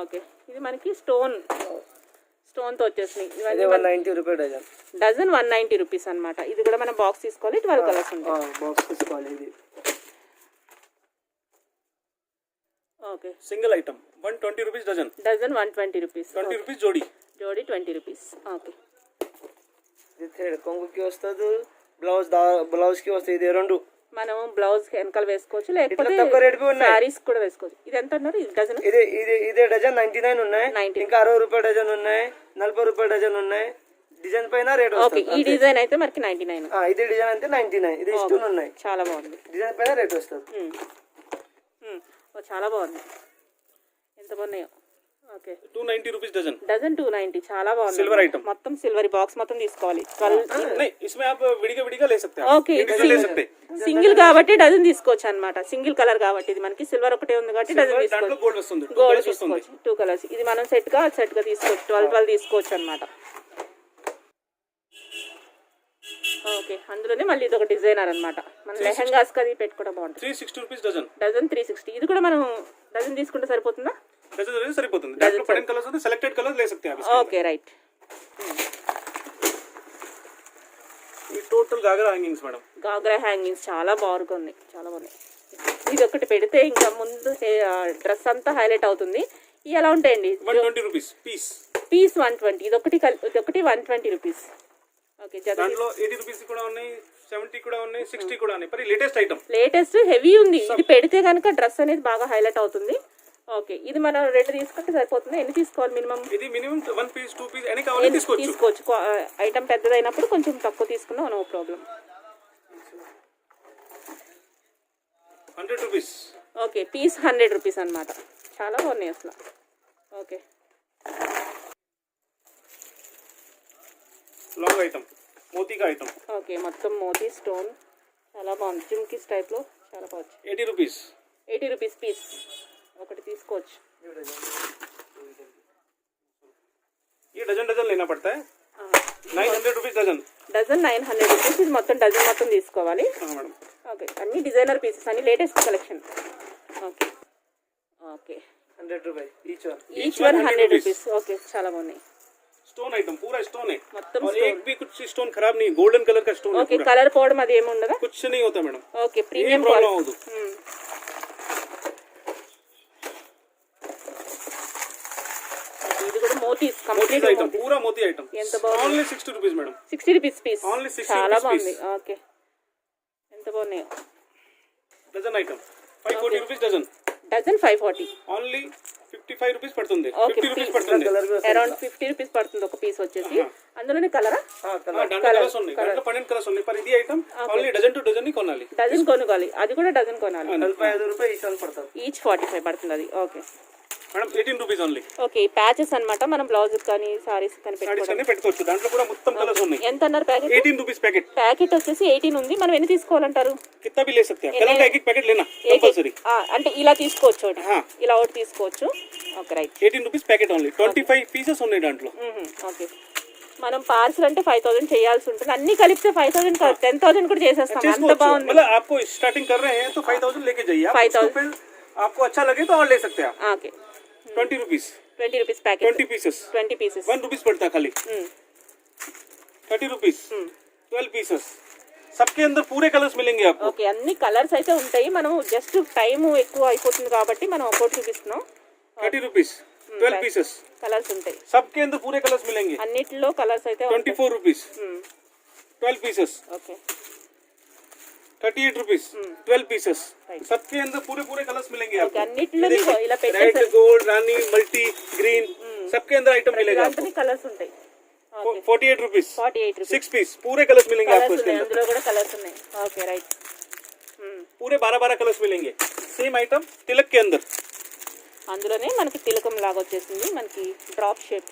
ఓకే, ఇది మనకి స్టోన్ తో వచ్చేసినాయి. ఇది 190 రూపాయల డజన్. డజన్ 190 రూపీస్ అనమాట. ఇది కూడా మనం బాక్స్ తీసుకోవాలి. 12 కలర్స్ ఉంటాయి. బాక్స్ తీసుకోవాలి. ఇది okay single item 120 rupees dozen, dozen 120 rupees 20 rupees जोड़ी. జోడి 20 రూపీస్. ఓకే ఇది థ్రెడ్ కొంగుకి వస్తుంది, బ్లౌజ్ కి వస్తుంది. ఇది రెండు మనం బ్లౌజ్ వెనకాల వేసుకోవచ్చు, లేకపోతే ఇట్లా తక్కువ రేట్ ఉన్నాయి. సారీస్ కూడా వేసుకోవచ్చు. ఇది ఎంత అన్నారు ఇది డజన్? ఇదే డజన్ 99 ఉన్నాయి, 90. ఇంకా 60 రూపాయల డజన్ ఉన్నాయి, 40 రూపాయల డజన్ ఉన్నాయి. డిజైన్ పైన రేట్ ఓకే వస్తుంది. ఈ డిజైన్ అయితే మనకి 99. ఇది డిజైన్ అంటే 99. ఇది స్టోన్ ఉన్నాయి, చాలా బాగుంది. డిజైన్ పైన రేట్ వస్తుంది. చాలా బాగుంది. ఎంత బాగున్నాయో. Okay 290 rupees dozen. డజన్ 290 చాలా బాగుంది. Silver item. మొత్తం సిల్వర్ బాక్స్ మొత్తం తీసుకోవాలి. नहीं, इसमें आप विడిగా ले सकते हैं. ఓకే इंडिविजुअल ले सकते हैं. సింగిల్ కాబట్టి డజన్ తీసుకోవచ్చు అన్నమాట. సింగిల్ కలర్ కాబట్టి ఇది మనకి సిల్వర్ ఒకటే ఉంది కాబట్టి డజన్ దాంట్లో తీసుకోవచ్చు. గోల్డ్ వస్తుంది, గోల్డ్ తీసుకోవచ్చు. 2 కలర్స్. ఇది మనం సెట్ గా తీసుకోవచ్చు. 12 తీసుకోవచ్చు అన్నమాట. ఓకే అందులోనే మళ్ళీ ఇది ఒక డిజైనర్ అన్నమాట. మన లెహంగాస్ కది పెట్టుకోవడం బాగుంటుంది. 360 रुपीज डजन. డజన్ 360. ఇది కూడా మనం డజన్ తీసుకుంటే సరిపోతుందా? डजन అనేది సరిపోతుంది. దాంట్లో పడిన కలర్స్ ఉంది, సెలెక్టెడ్ కలర్స్ ले सकते हैं आप. Okay right. ఈ total ghagra hangings madam. Ghagra hangings చాలా బాగున్నాయి, చాలా బాగున్నాయి. ఇది ఒకటి పెడితే ఇంకా ముందు డ్రెస్ అంతా హైలైట్ అవుతుంది. ఇవి ఎలా ఉంటాయండి? 120 रुपीज పీస్. పీస్ 120. ఇదొకటి 120 రూపీస్. ఓకే దాంట్లో 80 రూపీస్ కూడా ఉన్నాయి, 70 కూడా ఉన్నాయి, 60 కూడా ఉన్నాయి. మరి లేటెస్ట్ ఐటమ్, లేటెస్ట్ హెవీ ఉంది. ఇది పెడితే కనుక డ్రెస్ అనేది బాగా హైలైట్ అవుతుంది. ఓకే ఇది మనం 2 తీసుకుంటే సరిపోతుంది. ఎన్ని తీసుకోవాలి మినిమం? ఇది మినిమం 1 పీస్ 2 పీస్ ఎన్ని కావాలో తీసుకోవచ్చు. ఐటమ్ పెద్దదైనప్పుడు కొంచెం తక్కువ తీసుకున్నా no problem. 100 rupees. Okay piece 100 rupees అన్నమాట. చాలా బాగున్నాయి అసలు. ఓకే లాంగ్ ఐటమ్, మోతీ కా ఐటమ్. ఓకే మొత్తం మోతీ స్టోన్ చాలా బాగుంది. జిమ్కిస్ టైప్లో చాలా బాగుంది. 80 రూపీస్. 80 రూపీస్ పీస్ ఒకటి తీసుకోవచ్చు. ये डजन डजन लेना पड़ता है. 900 रुपीज डजन. Dozen 900 rupees. ఇది మొత్తం డజన్ మొత్తం తీసుకోవాలి. మేడం. ఓకే అన్ని డిజైనర్ పీసెస్, అన్ని లేటెస్ట్ కలెక్షన్. ఓకే ఓకే 100 రూపాయలు ఈచ్ వన్ 100 రూపీస్. ఓకే చాలా బాగున్నాయి. स्टोन आइटम पूरा स्टोन है మొత్తం और एक भी कुछ स्टोन खराब नहीं, गोल्डन कलर का स्टोन है ఓకే पूरा. కలర్ పోవడం అది ఏమి ఉండదా? कुछ नहीं होता madam. Okay premium problem quality. होता. ఇది కూడా మోతీస్ मोती కంప్లీట్ आइटम, पूरा मोती आइटम. ఎంత బాగుంది. Only 60 rupees madam. 60 rupees piece. Only 60 చాలా rupees బాగుంది. piece. ఓకే ఎంత బాగున్నాయో. Dozen item 540 rupees dozen. Dozen 540. Only 55 rupees పడుతుంది, ఓకే 50 రూపీస్ పడుతుంది. అరౌండ్ 50 రూపీస్ పడుతుంది ఒక పీస్ వచ్చేసి. అందులోనే కలరా? దాంట్లో కలర్స్ ఉన్నాయి, దాంట్లో 12 కలర్స్ ఉన్నాయి. पर ఇది item only dozen to dozen ని కొనాలి. డజన్ కొనుక్కోవాలి. అది కూడా డజన్ కొనాలి. 45 రూపాయలు ఈచ్ పడుతుంది. ఈచ్ 45 పడుతుంది అది. Okay madam 18 rupees only. Okay patches అన్నమాట. మనం బ్లౌజ్ కానీ సారీస్ కానీ సారీస్ పెట్టుకోవచ్చు. అన్ని పెట్టుకోవచ్చు. దాంట్లో కూడా మొత్తం కలర్స్ ఉన్నాయి. ఎంత అన్నారు ప్యాకెట్? 18 rupees packet. ప్యాకెట్ వచ్చేసి 18 ఉంది. మనం ఎన్ని తీసుకోవాలంటారు? कितना भी ले सकते हैं. कलर का एक एक पैकेट लेना कंपलसरी. అంటే ఇలా తీసుకోవచ్చు ఒకటి. హా. ఇలా ఒకటి తీసుకోవచ్చు. Okay right. 18 rupees packet only. 25 pieces ఉన్నాయి దాంట్లో. ఓకే మనం పార్సల్ అంటే 5000 చేయాల్సి ఉంటుంది. అన్ని కలిపితే 5000 కాదు 10000 కూడా చేసేస్తాం. అంత బాగుంది. मतलब आपको स्टार्टिंग कर रहे हैं तो 5000 लेके जाइए आप. 5000 फिर आपको अच्छा लगे तो और ले सकते हैं आप. Okay 20 rupees 20 rupees packet. 20 pieces 20 pieces. 1 rupees पड़ता है खाली. 30 रुपीस 12 पीसेस. सबके अंदर पूरे कलर्स मिलेंगे आपको. ఓకే అన్ని కలర్స్ అయితే ఉంటాయి. మనం జస్ట్ టైం ఎక్కువ అయిపోతుంది కాబట్టి మనం ఒకటి చూపిస్తున్నాం. 30 रुपीस 12 पीसेस. కలర్స్ ఉంటాయి. सबके अंदर पूरे कलर्स मिलेंगे. అన్నిటిలో కలర్స్ అయితే 24 rupees 12 pieces. Okay 38 rupees 12 pieces. सबके अंदर पूरे पूरे कलर्स मिलेंगे ఓకే आपको. అన్నిటిలో ఇలా रेड పెట్టేసి गोल्ड रानी मल्टी ग्रीन सबके अंदर आइटम मिलेगा आपको. దాంట్లో కలర్స్ ఉంటాయి. Okay 48 rupees 48 rupees. 6 पीस पूरे कलर्स मिलेंगे आपको కలర్స్ इसके ఉన్నాయి. अंदर. అందులో కూడా కలర్స్ ఉన్నాయి. Okay right. पूरे 12 कलर्स मिलेंगे. सेम आइटम तिलक के अंदर. అందులోనే మనకి తిలకం లాగా వచ్చేసింది. మనకి డ్రాప్ షేప్.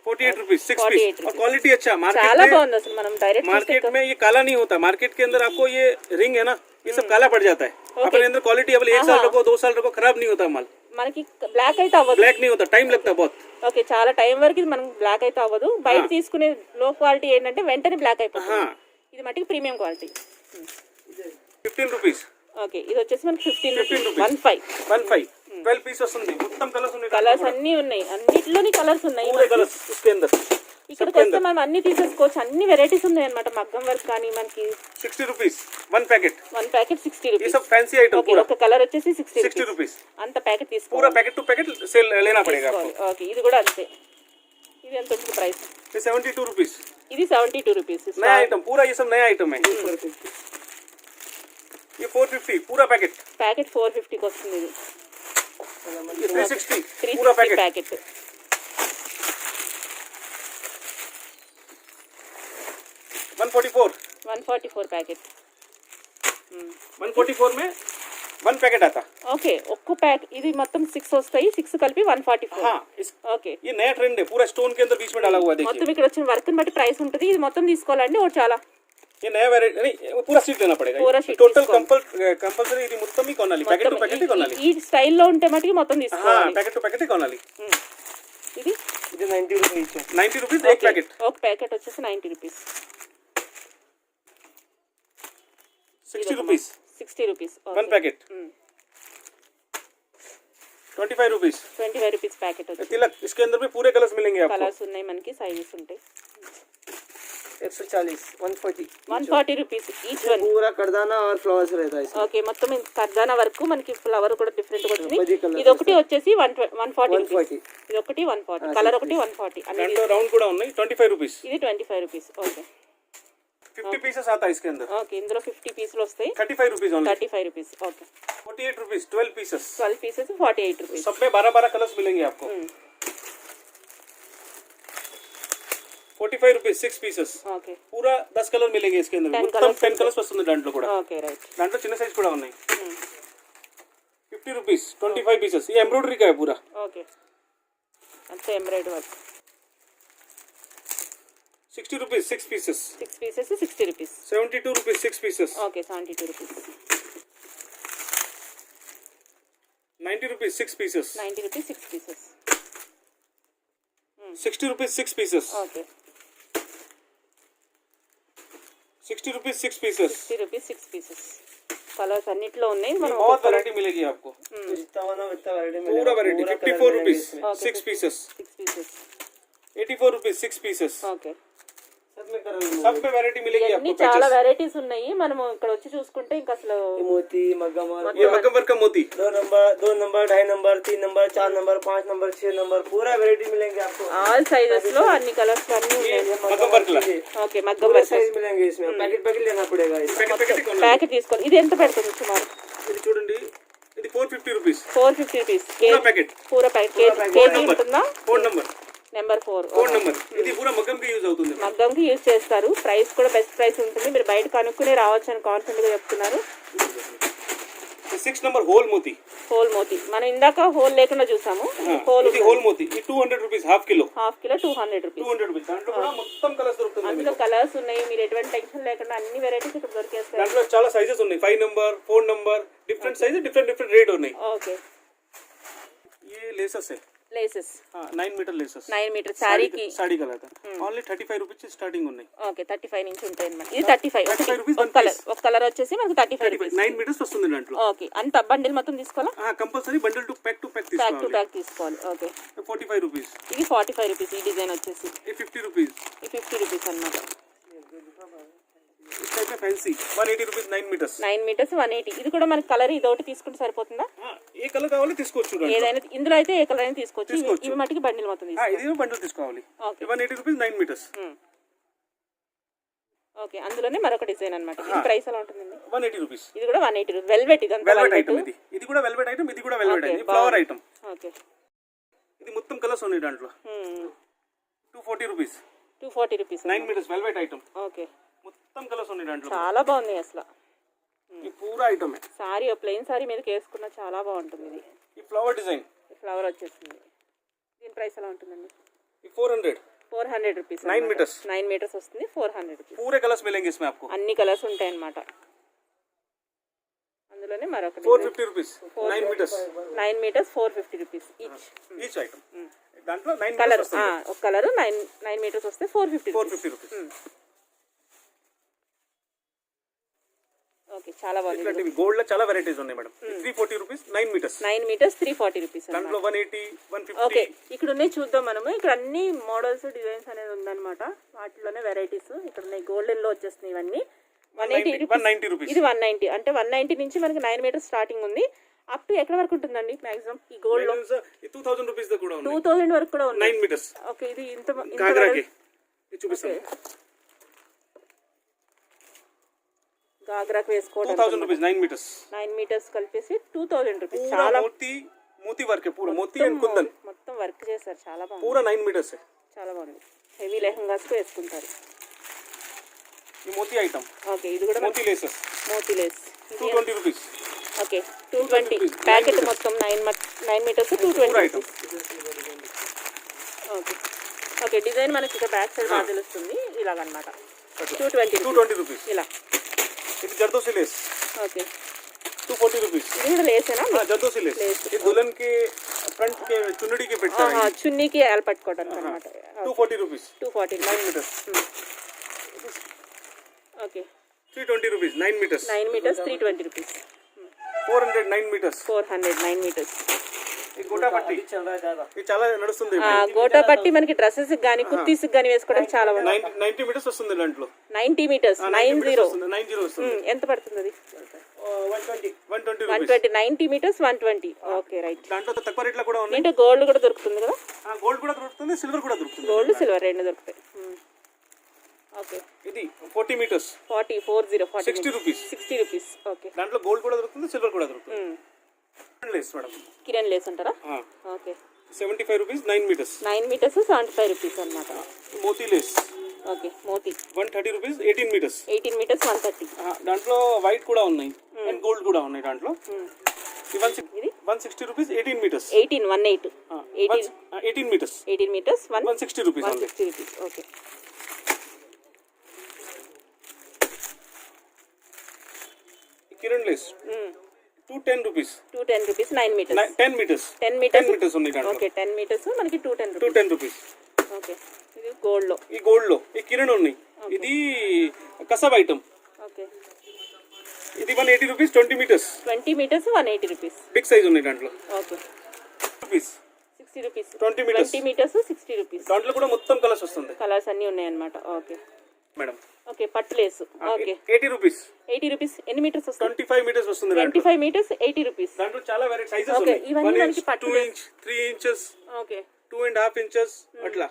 48 rupees 6 48 piece. और क्वालिटी अच्छा. చాలా मार्केट బాగుంది అసలు. మనం డైరెక్ట్ मार्केट में ये काला नहीं होता. मार्केट के अंदर आपको ये रिंग है ना, ये सब काला पड़ जाता है. अपने अंदर क्वालिटी अब 1 साल रखो 2 साल रखो खराब नहीं होता माल. మనకి బ్లాక్ అయితే అవ్వదు. ब्लैक नहीं होता, टाइम लगता है बहुत. ఓకే చాలా టైం వరకు ఇది మనకి బ్లాక్ అయితే అవ్వదు. బయట తీసుకునే లో క్వాలిటీ ఏంటంటే వెంటనే బ్లాక్ అయిపోతుంది. ఇది మటుకు ప్రీమియం క్వాలిటీ. 15 रुपीस. ఓకే ఇది వచ్చేసి మనకి 15 15 రూపీస్. rupees. 15 12 पीस వస్తుంది. మొత్తం కలర్స్ ఉన్నాయి. కలర్స్ అన్ని ఉన్నాయి. అన్నిటిలోని కలర్స్ ఉన్నాయి. पूरे कलर्स इसके अंदर. ఇక్కడికి వస్తే మనం అన్ని తీసేసుకోవచ్చు, అన్ని వెరైటీస్ ఉన్నాయి అనమాట. మగ్గం వర్క్ కానీ మనకి 60 रुपीज 1 पैकेट। 1 ప్యాకెట్ 60 ये రూపీస్. सब फैंसी आइटम ఓకే, पूरा ఒక కలర్ వచ్చేసి 60 60 रुपीज। అంత ప్యాకెట్ पूरा తీసుకోవాలి. पैकेट टू पैकेट सेल लेना पड़ेगा आपको। ఓకే, ఇది కూడా అంతే. ఇది ఎంత ఉంటుంది ప్రైస్? ये 72 रुपीज ఇది 72 రూపీస్. नया आइटम पूरा, ये सब नया आइटम है। ये 450 पूरा पैकेट। ప్యాకెట్ 450కి వస్తుంది. ఇది ये 360 पूरा 360 पैकेट। ప్యాకెట్. 144 144 ప్యాకెట్. 144 में 1 पैकेट आता। ఓకే, ఒక్క ప్యాక్ ఇది మొత్తం 6 వస్తాయి. 6 కలిపి 144. हाँ इस ఓకే, ये नया ट्रेंड है, पूरा स्टोन के अंदर बीच में डाला हुआ है, మొత్తం देखिए। ఇక్కడ వచ్చిన వర్క్ బట్టి ప్రైస్ ఉంటుంది. ఇది మొత్తం తీసుకోవాలండి. ఒకటి చాలా ये नया वेराइटी नहीं, वो पूरा सीट लेना पड़ेगा। पूरा sheet टोटल తీసుకోవాలి. कंपल्सरी ఇది మొత్తం ही కొనాలి, पैकेट टू पैकेट ही కొనాలి। ఈ స్టైల్లో ఉంటే మటుకు మొత్తం हाँ తీసుకోవాలి. पैकेट टू पैकेट ही కొనాలి। ఇది ఇది 90 రూపీస్ 90 रुपीज एक पैकेट। ఒక ప్యాకెట్ వచ్చేసి 90 rupees. 60 rupees 60 rupees. 1 packet. 25 rupees 25 rupees packet వచ్చి. तिलक। इसके अंदर भी पूरे कलर्स मिलेंगे आपको। కలర్స్ ఉన్నాయి మనకి, సైజెస్ ఉంటాయి. 140 140 140 రూపీస్ ఈచ్ వన్. पूरा करदाना और फ्लावर्स रहता है इसमें। ఓకే, మొత్తం కర్దానా వరకు మనకి ఫ్లవర్ కూడా డిఫరెంట్ వచ్చింది. 10 colours ఇది ఒకటి వచ్చేసి 140 రూపీస్. 140 ఇది ఒకటి 140, కలర్ ఒకటి 140 అన్ని. దాంట్లో రౌండ్ కూడా ఉన్నాయి 25 रुपीज। ఇది 25 రూపీస్. ఓకే 50 पीसेस आता है इसके अंदर। ఓకే, ఇందులో 50 పీసులు వస్తాయి. 35 rupees only. 35 rupees. Okay, 48 rupees 12 pieces. 12 pieces 48 rupees. सब में 12 कलर्स मिलेंगे आपको। 45 रुपीज 6 पीसेस। ఓకే पूरा 10 कलर मिलेंगे इसके अंदर। 10 మొత్తం colours 10 కలర్స్ వస్తుంది దాంట్లో కూడా। Okay right. దాంట్లో చిన్న సైజ్ కూడా ఉన్నాయి। 50 रुपीज 25 पीसेस। ये एम्ब्रॉयडरी का है पूरा। ఓకే, అంతే embroidery work. 60 rupees 6 pieces. 6 pieces 60 rupees. 72 rupees 6 pieces. Okay 72 rupees. 90 rupees 6 pieces. 90 rupees 6 pieces. 60 rupees 6 pieces. Okay 60 rupees 6 pieces. 60 rupees 6 pieces. Colours అన్నిట్లో ఉన్నాయి. మనం बहुत वैरायटी मिलेगी आपको, जितना होना उतना वैरायटी पूरा variety. 54 rupees 6 pieces. 6 pieces. 84 rupees 6 pieces. Okay, सब में कलर सब में वैरायटी मिलेगी ఇవన్నీ आपको। చాలా पैचेस। వెరైటీస్ ఉన్నాయి. మనం ఇక్కడ వచ్చి చూసుకుంటే ఇంకా అసలు मोती मग्गम और ये मग्गम वर्क का मोती 2 number 2.5 number 3 number 4 number 5 number 6 number पूरा वैरायटी मिलेंगे आपको। ఆల్ సైజెస్ లో అన్ని కలర్స్ అన్ని ఉన్నాయి. मग्गम वर्क ला ఓకే, మగ్గం पूरे వర్క్ साइज मिलेंगे इसमें। पैकेट पैकेट लेना पड़ेगा इसमें। पैकेट पैकेट ही कोना। ప్యాకెట్ తీసుకోవాలి. ఇది ఎంత పడుతుంది సుమారు? ఇది చూడండి, ఇది 450 रुपीज 450 రూపీస్. पूरा पैकेट। పూర ప్యాకెట్ కేజీ ఉంటుందా? Code number number 4 code number. ఇది పూरा మగ్గం కి యూజ్ అవుతుంది। మగ్గంకి యూజ్ చేస్తారు. ప్రైస్ కూడా బెస్ట్ ప్రైస్ ఉంటుంది. మీరు బయట కనుక్కునే రావచ్చు అని కాన్ఫిడెంట్ గా చెప్తున్నారు. 6 नंबर होल मोती। హోల్ మోతి మనం ఇందాక హోల్ లేకుండా చూసాము. హోల్ ఇది హోల్ మోతి। ఈ 200 rupees half kilo. Half kilo 200 rupees. 200 rupees దాంట్లో కూడా మొత్తం కలర్స్ దొరుకుతుంది। అందులో కలర్స్ ఉన్నాయి. మీరు ఎటువంటి టెన్షన్ లేకుండా అన్ని వెరైటీస్ ఇక్కడ దొరికేస్తాయి. దాంట్లో చాలా సైజెస్ ఉన్నాయి। 5 number 4 number different size different rate ఉన్నాయి। ఓకే, ये लेसेस है। లేసెస్ हाँ 9 मीटर लेसेस। 9 మీటర్ శారీకి. साड़ी कलर का ओनली 35 रुपीज से स्टार्टिंग ఉన్నాయి। ఓకే 35 నుంచి ఉంటాయి అన్నమాట. ఇది 35 35 rupees ఒక కలర్. ఒక కలర్ వచ్చేసి మనకు 35 రూపీస్. 9 మీటర్స్ వస్తుంది దాంట్లో। ఓకే, అంత బండిల్ మొత్తం తీసుకోవాలా? Compulsory bundle to pack pack to తీసుకోవాలి। ప్యాక్ తీసుకోవాలి. Okay, 45 rupees. ఇది 45 రూపీస్. ఈ డిజైన్ వచ్చేసి ये 50 रुपीज। ఈ 50 రూపీస్ అన్నమాట. इस टाइप में फैंसी 180 रुपीज 9 मीटर्स। 9 మీటర్స్ 180. ఇది కూడా మనకి కలర్ ఇది ఒకటి తీసుకుంటే సరిపోతుందా? ఏ కలర్ కావాలి తీసుకోవచ్చు దాంట్లో। ఏదైనా ఇందులో అయితే ఏ కలర్ అయినా తీసుకోవచ్చు. ఇవి మటుకి బండిల్ మొత్తం తీసుకోవాలి. ఇది బండిల్ తీసుకోవాలి। Okay 180 rupees 9 metres. ఓకే, అందులోనే మరొక డిజైన్ అన్నమాట. ఇది ప్రైస్ ఎలా ఉంటుందండి? 180 रुपीज। ఇది కూడా 180 రూపీస్. వెల్వెట్ ఇదంతా వెల్వెట్ వెల్వెట్. ఐటమ్ ఇది। ఇది కూడా వెల్వెట్ ఐటమ్, ఇది కూడా velvet okay, item, flower item. Okay ఇది మొత్తం కలర్స్ ఉన్నాయి దాంట్లో। 240 rupees 240 rupees. 9 metres velvet item. Okay, మొత్తం కలర్స్ ఉన్నాయి దాంట్లో। చాలా బాగుంది అసలు. ये पूरा आइटम है। సారీ ప్లెయిన్ సారీ మీదకి వేసుకున్న చాలా బాగుంటుంది. ఇది ये फ्लावर डिजाइन ఫ్లవర్ వచ్చేస్తుంది. దీని ప్రైస్ ఎలా ఉంటుందండి? ये 400 రూపీస్. 9 meters. 9 మీటర్స్ వస్తుంది. 400 రూపీస్. पूरे कलर्स मिलेंगे इसमें आपको। అన్ని కలర్స్ ఉంటాయి అన్నమాట. అందులోనే మరొక 450 rupees 9 metres. 9 metres 450 rupees each. Each item దాంట్లో 9 కలర్ మీటర్స్ వస్తుంది। ఒక కలర్ 9 మీటర్స్ వస్తే 450 450 रुपीज। ఓకే చాలా బాగుంది. ఇట్లాంటివి గోల్డ్ లో చాలా వెరైటీస్ ఉన్నాయి madam. 340 rupees 9 metres. 9 metres 340 rupees. దాంట్లో 180 ఓకే 150. ఇక్కడ ఉన్నాయి చూద్దాం మనము. ఇక్కడ అన్ని మోడల్స్ డిజైన్స్ అనేది ఉందన్నమాట. వాటిలోనే వెరైటీస్ ఇక్కడ ఉన్నాయి. గోల్డెన్ లో వచ్చేస్తున్నాయి ఇవన్నీ. 190 రూపీస్. ఇది 190 అంటే 190 నుంచి మనకి 9 మీటర్స్ స్టార్టింగ్ ఉంది. అప్ టు ఎక్కడ వరకు ఉంటుందండి మాక్సిమం ఈ గోల్డ్ లో? 2000 రూపీస్ దా కూడా ఉంది. 2000 వరకు కూడా ఉంది. 9 మీటర్స్. ఓకే ఇది ఇంత గాగ్రాకి ఇది చూపిస్తాను. గాగ్రాకి వేసుకోవడం 2000 రూపీస్ 9 మీటర్స్. 9 మీటర్స్ కలిపేసి 2000 రూపీస్. पूरा చాలా मोती वर्क है, पूरा मोती एंड कुंदन, మొత్తం వర్క్ చేశారు. చాలా బాగుంది. पूरा 9 मीटर्स है. చాలా బాగుంది. హెవీ లెహంగాస్ వేసుకుంటారు. ये मोती आइटम, ఓకే ఇది కూడా मोती लेसेस మోతీ లేస్. 220 रुपीस. ఓకే 220 ప్యాకెట్ మొత్తం 9 metres 220 item. Okay okay design మనకి ఇక్కడ బ్యాక్ సైడ్ బాగా తెలుస్తుంది. ఇలాగన్నమాట 220 रुपीस. ఇలా. ఇది జర్దోసి लेस ఓకే 240 रुपीस. ఇది కూడా లేసేనా? जर्दोसी लेस ये दुल्हन के फ्रंट के चुन्नड़ी के पेट है. చున్నీకి ఆల్ పట్టుకోవడానికి అన్నమాట. 240 rupees. 240 9 metres. Okay 320 rupees 9 metres. 9 metres 320 rupees. 409 metres. 409 metres. ఈ గోటా పట్టి चल रहा है ज्यादा. ఇది చాలా నడుస్తుంది. గోటా పట్టి మనకి డ్రెస్సెస్ కానీ కుర్తీస్ కానీ వేసుకోవడానికి చాలా బాగుంది. 90 మీటర్స్ వస్తుంది దాంట్లో. 90 మీటర్స్ 90 90 వస్తుంది. ఎంత పడుతుంది అది? 120 రూపీస్. 120 90 మీటర్స్ 120. Okay right. దాంట్లో తక్కువ రేట్లో కూడా ఉన్నాయి. ఏంటో గోల్డ్ కూడా దొరుకుతుంది కదా? గోల్డ్ కూడా దొరుకుతుంది, సిల్వర్ కూడా దొరుకుతుంది. గోల్డ్ సిల్వర్ రెండు దొరుకుతాయి. ఓకే ఇది 40 మీటర్స్ 40 60 రూపీస్. 60 రూపీస్. ఓకే దాంట్లో గోల్డ్ కూడా దొరుకుతుంది, సిల్వర్ కూడా దొరుకుతుంది. Lace madam. కిరణ్ లేస్ అంటారా? Okay 75 rupees 9 metres. 9 metres 75 rupees అన్నమాట. Moti lace okay moti 130 rupees 18 metres. 18 metres 130. దాంట్లో వైట్ కూడా ఉన్నాయి అండ్ గోల్డ్ కూడా ఉన్నాయి దాంట్లో. ఇది 160 rupees 18 metres. 18 18 metres 18 metres 160 rupees. 160 rupees. Okay Kiran lace 210 rupees. 210 rupees 9 metres. 10 metres 10 metres ఉన్నాయి దాంట్లో. ఓకే 10 మీటర్స్ మనకి 210 రూపీస్. 210 రూపీస్. ఓకే ఇది గోల్డ్ లో. ఈ గోల్డ్ లో ఈ కిరణ్ ఉన్నాయి. ఇది కసబ్ ఐటమ్. ఓకే ఇది 180 rupees 20 metres. 20 metres 180 rupees. Big size ఉన్నాయి దాంట్లో. Okay rupees 60 rupees. 20 metres. 20 metres 60 rupees. దాంట్లో కూడా మొత్తం కలర్స్ వస్తుంది కలర్స్ అన్నీ ఉన్నాయి అన్నమాట. Okay madam. ఓకే పట్టు లేసు. Okay 80 rupees. 80 రూపీస్. ఎన్ని మీటర్స్ వస్తుంది? 25 మీటర్స్ వస్తుంది దాంట్లో. 25 మీటర్స్ 80 రూపీస్. దాంట్లో చాలా వెరైటీ సైజెస్ ఓకే, ఉన్నాయి. ఇవన్నీ 1 మనకి ఇంచ్, పట్టు 2 ఇంచ్, 3 ఇంచెస్, ఓకే 2.5 ఇంచెస్ అట్లా.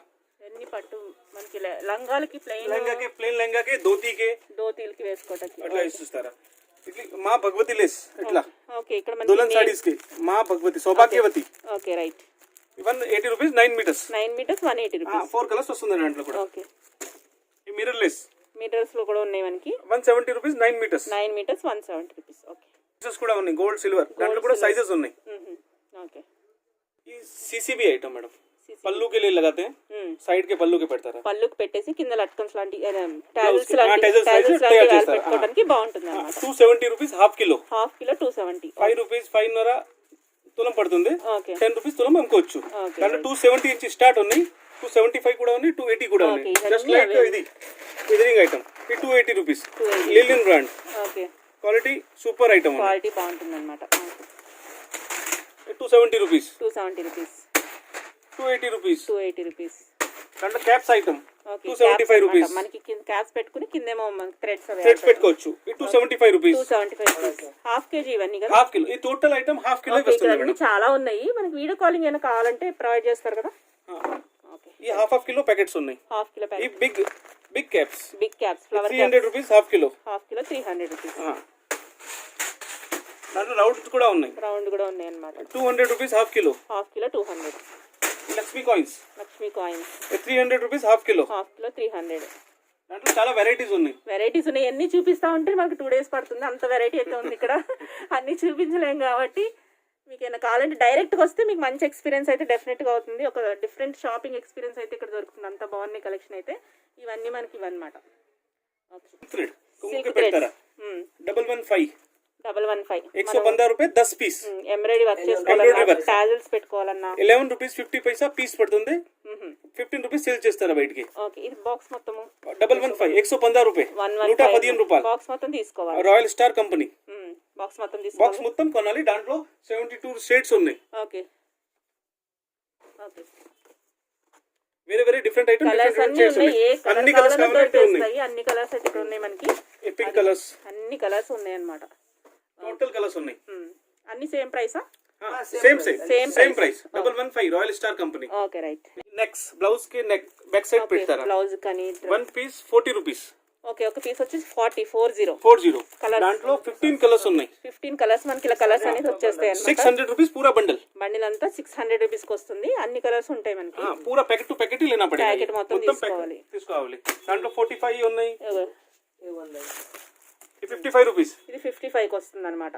ఎన్ని పట్టు మనకి లంగాలకి ప్లెయిన్ लहंगा के प्लेन लहंगा के धोती के దోతీలకి వేసుకోవడానికి. అట్లా ఇస్తారా. ఇట్లా మా భగవతి లేస్ ఇట్లా ఓకే ఇక్కడ దుల్హన్ మనకి సారీస్ కి మా Bhagavati Saubhagyavati okay right 180 rupees 9 metres. 9 metres 180 rupees. 4 colours వస్తుంది దాంట్లో కూడా. ఓకే ఈ మిర్రర్ లేస్ మీటర్స్ లో కూడా ఉన్నాయి మనకి. 170 rupees 9 metres. 9 metres 170 rupees. Okay sizes కూడా ఉన్నాయి, గోల్డ్ సిల్వర్ దాంట్లో కూడా సైజెస్ ఉన్నాయి. ఓకే ये सीसीबी आइटम मैडम पल्लू के लिए लगाते हैं, साइड के पल्लू के पड़ता है. పళ్ళుకి పెట్టేసి కింద లట్కన్స్ లాంటి టాజిల్స్ tassels లాంటి లాంటి టాజిల్స్ తయారు లాంటి చేస్తారు. పెట్టుకోవడానికి బాగుంటుంది అన్నమాట. 270 rupees half kilo. Half kilo 270. 5 rupees 5.5 తులం పడుతుంది. ఓకే 10 రూపీస్ తులం అమ్ముకోవచ్చు. ఓకే. దాంట్లో 270 ఇంచ్ స్టార్ట్ ఉన్నాయి, 275 కూడా ఉన్నాయి, 280 కూడా ఓకే, ఉన్నాయి. ఇవన్నీ జస్ట్ లైక్ అవే. ఇది ఇదరింగ్ ఐటమ్. ఇది 280 rupees. 280. Lillian brand okay quality super item. Quality బాగుంటుంది అనమాట. 270 రూపీస్. 270 రూపీస్. 280 రూపీస్. 280 రూపీస్. దాంట్లో క్యాప్స్ ఐటమ్ ఓకే 275 రూపీస్. మనకి కింద క్యాప్స్ పెట్టుకుని కిందేమో మనకి థ్రెడ్స్ అవి థ్రెడ్స్ పెట్టుకోవచ్చు. ఇది 275 రూపీస్. 275 రూపీస్. హాఫ్ కేజీ ఇవన్నీ కదా? Half kilo. ఈ total item half kilo okay, ఇక్కడ వస్తుంది అన్ని మేడం. చాలా ఉన్నాయి. మనకి వీడియో కాలింగ్ ఏమైనా కావాలంటే ప్రొవైడ్ చేస్తారు కదా? ఓకే ఈ హాఫ్ కిలో ప్యాకెట్స్ ఉన్నాయి. హాఫ్ కిలో ఈ packet big caps big caps flower 300 rupees half kilo. Half kilo 300 rupees. దాంట్లో రౌండ్స్ కూడా ఉన్నాయి. రౌండ్ కూడా ఉన్నాయి అన్నమాట. 200 rupees half kilo. Half kilo 200. Lakshmi coins Lakshmi coins 300 rupees half kilo. Half kilo 300. దాంట్లో చాలా వెరైటీస్ ఉన్నాయి. వెరైటీస్ ఉన్నాయి. ఎన్ని చూపిస్తా ఉంటే మనకు 2 days పడుతుంది. అంత వెరైటీ అయితే ఉంది ఇక్కడ. అన్ని చూపించలేం కాబట్టి మీకు ఏమైనా కావాలంటే డైరెక్ట్గా వస్తే మీకు మంచి ఎక్స్పీరియన్స్ అయితే డెఫినెట్గా అవుతుంది. ఒక డిఫరెంట్ షాపింగ్ ఎక్స్పీరియన్స్ అయితే ఇక్కడ దొరుకుతుంది. అంత బాగున్నాయి కలెక్షన్ అయితే. ఇవన్నీ మనకి ఇవన్నమాట. థ్రెడ్ సిల్క్ పెడతారా 115 115 115 రూపాయలు 10 పీస్. ఎంబ్రాయిడరీ వర్క్ చేసుకోవాలన్నా టాజిల్స్ పెట్టుకోవాలన్నా 11 రూపీస్ 50 పైసా పీస్ పడుతుంది. 15 రూపీస్ సేల్ చేస్తారా బయటికి. ఓకే ఇది బాక్స్ మొత్తము 115 115 రూపాయ 115 రూపాయలు బాక్స్ మొత్తం తీసుకోవాలి. రాయల్ స్టార్ కంపెనీ బాక్స్ మొత్తం బాక్స్ తీసుకోవాలి. మొత్తం కొనాలి. దాంట్లో 72 షేడ్స్ ఉన్నాయి. ఓకే ఓకే వేరే వేరే డిఫరెంట్ ఐటమ్ కలర్స్ అన్ని ఉన్నాయి. ఏ అన్ని కలర్ కలర్స్ కావాలన్నా అవైలబుల్ ఉన్నాయి. దొరుకుతాయి. అన్ని కలర్స్ అయితే ఇక్కడ ఉన్నాయి మనకి. పింక్ కలర్స్ అన్ని కలర్స్ ఉన్నాయి అన్నమాట. టోటల్ కలర్స్ ఉన్నాయి. అన్ని సేమ్ ప్రైసా? Same price 115 royal star company. Okay right. Next blouse కి నెక్ బ్యాక్ సైడ్ పెడతారా? బ్లౌజ్ కానీ వన్ పీస్ 40 రూపీస్. ఓకే ఒక పీస్ వచ్చేసి 40 కలర్. దాంట్లో 15 కలర్స్ ఉన్నాయి. 15 కలర్స్ మనకి ఇలా కలర్స్ అనేది వచ్చేస్తాయి అన్నమాట. 600 రూపీస్ పూరా బండల్. బండిల్ అంతా 600 రూపీస్ కి వస్తుంది. అన్ని కలర్స్ ఉంటాయి మనకి. పూరా ప్యాకెట్ టు ప్యాకెట్ లేనా పడేగా. ప్యాకెట్ మొత్తం తీసుకోవాలి. తీసుకోవాలి. దాంట్లో 45 ఉన్నాయి. ఇదిగో. 55 రూపీస్. ఇది 55 కి వస్తుంది అనమాట.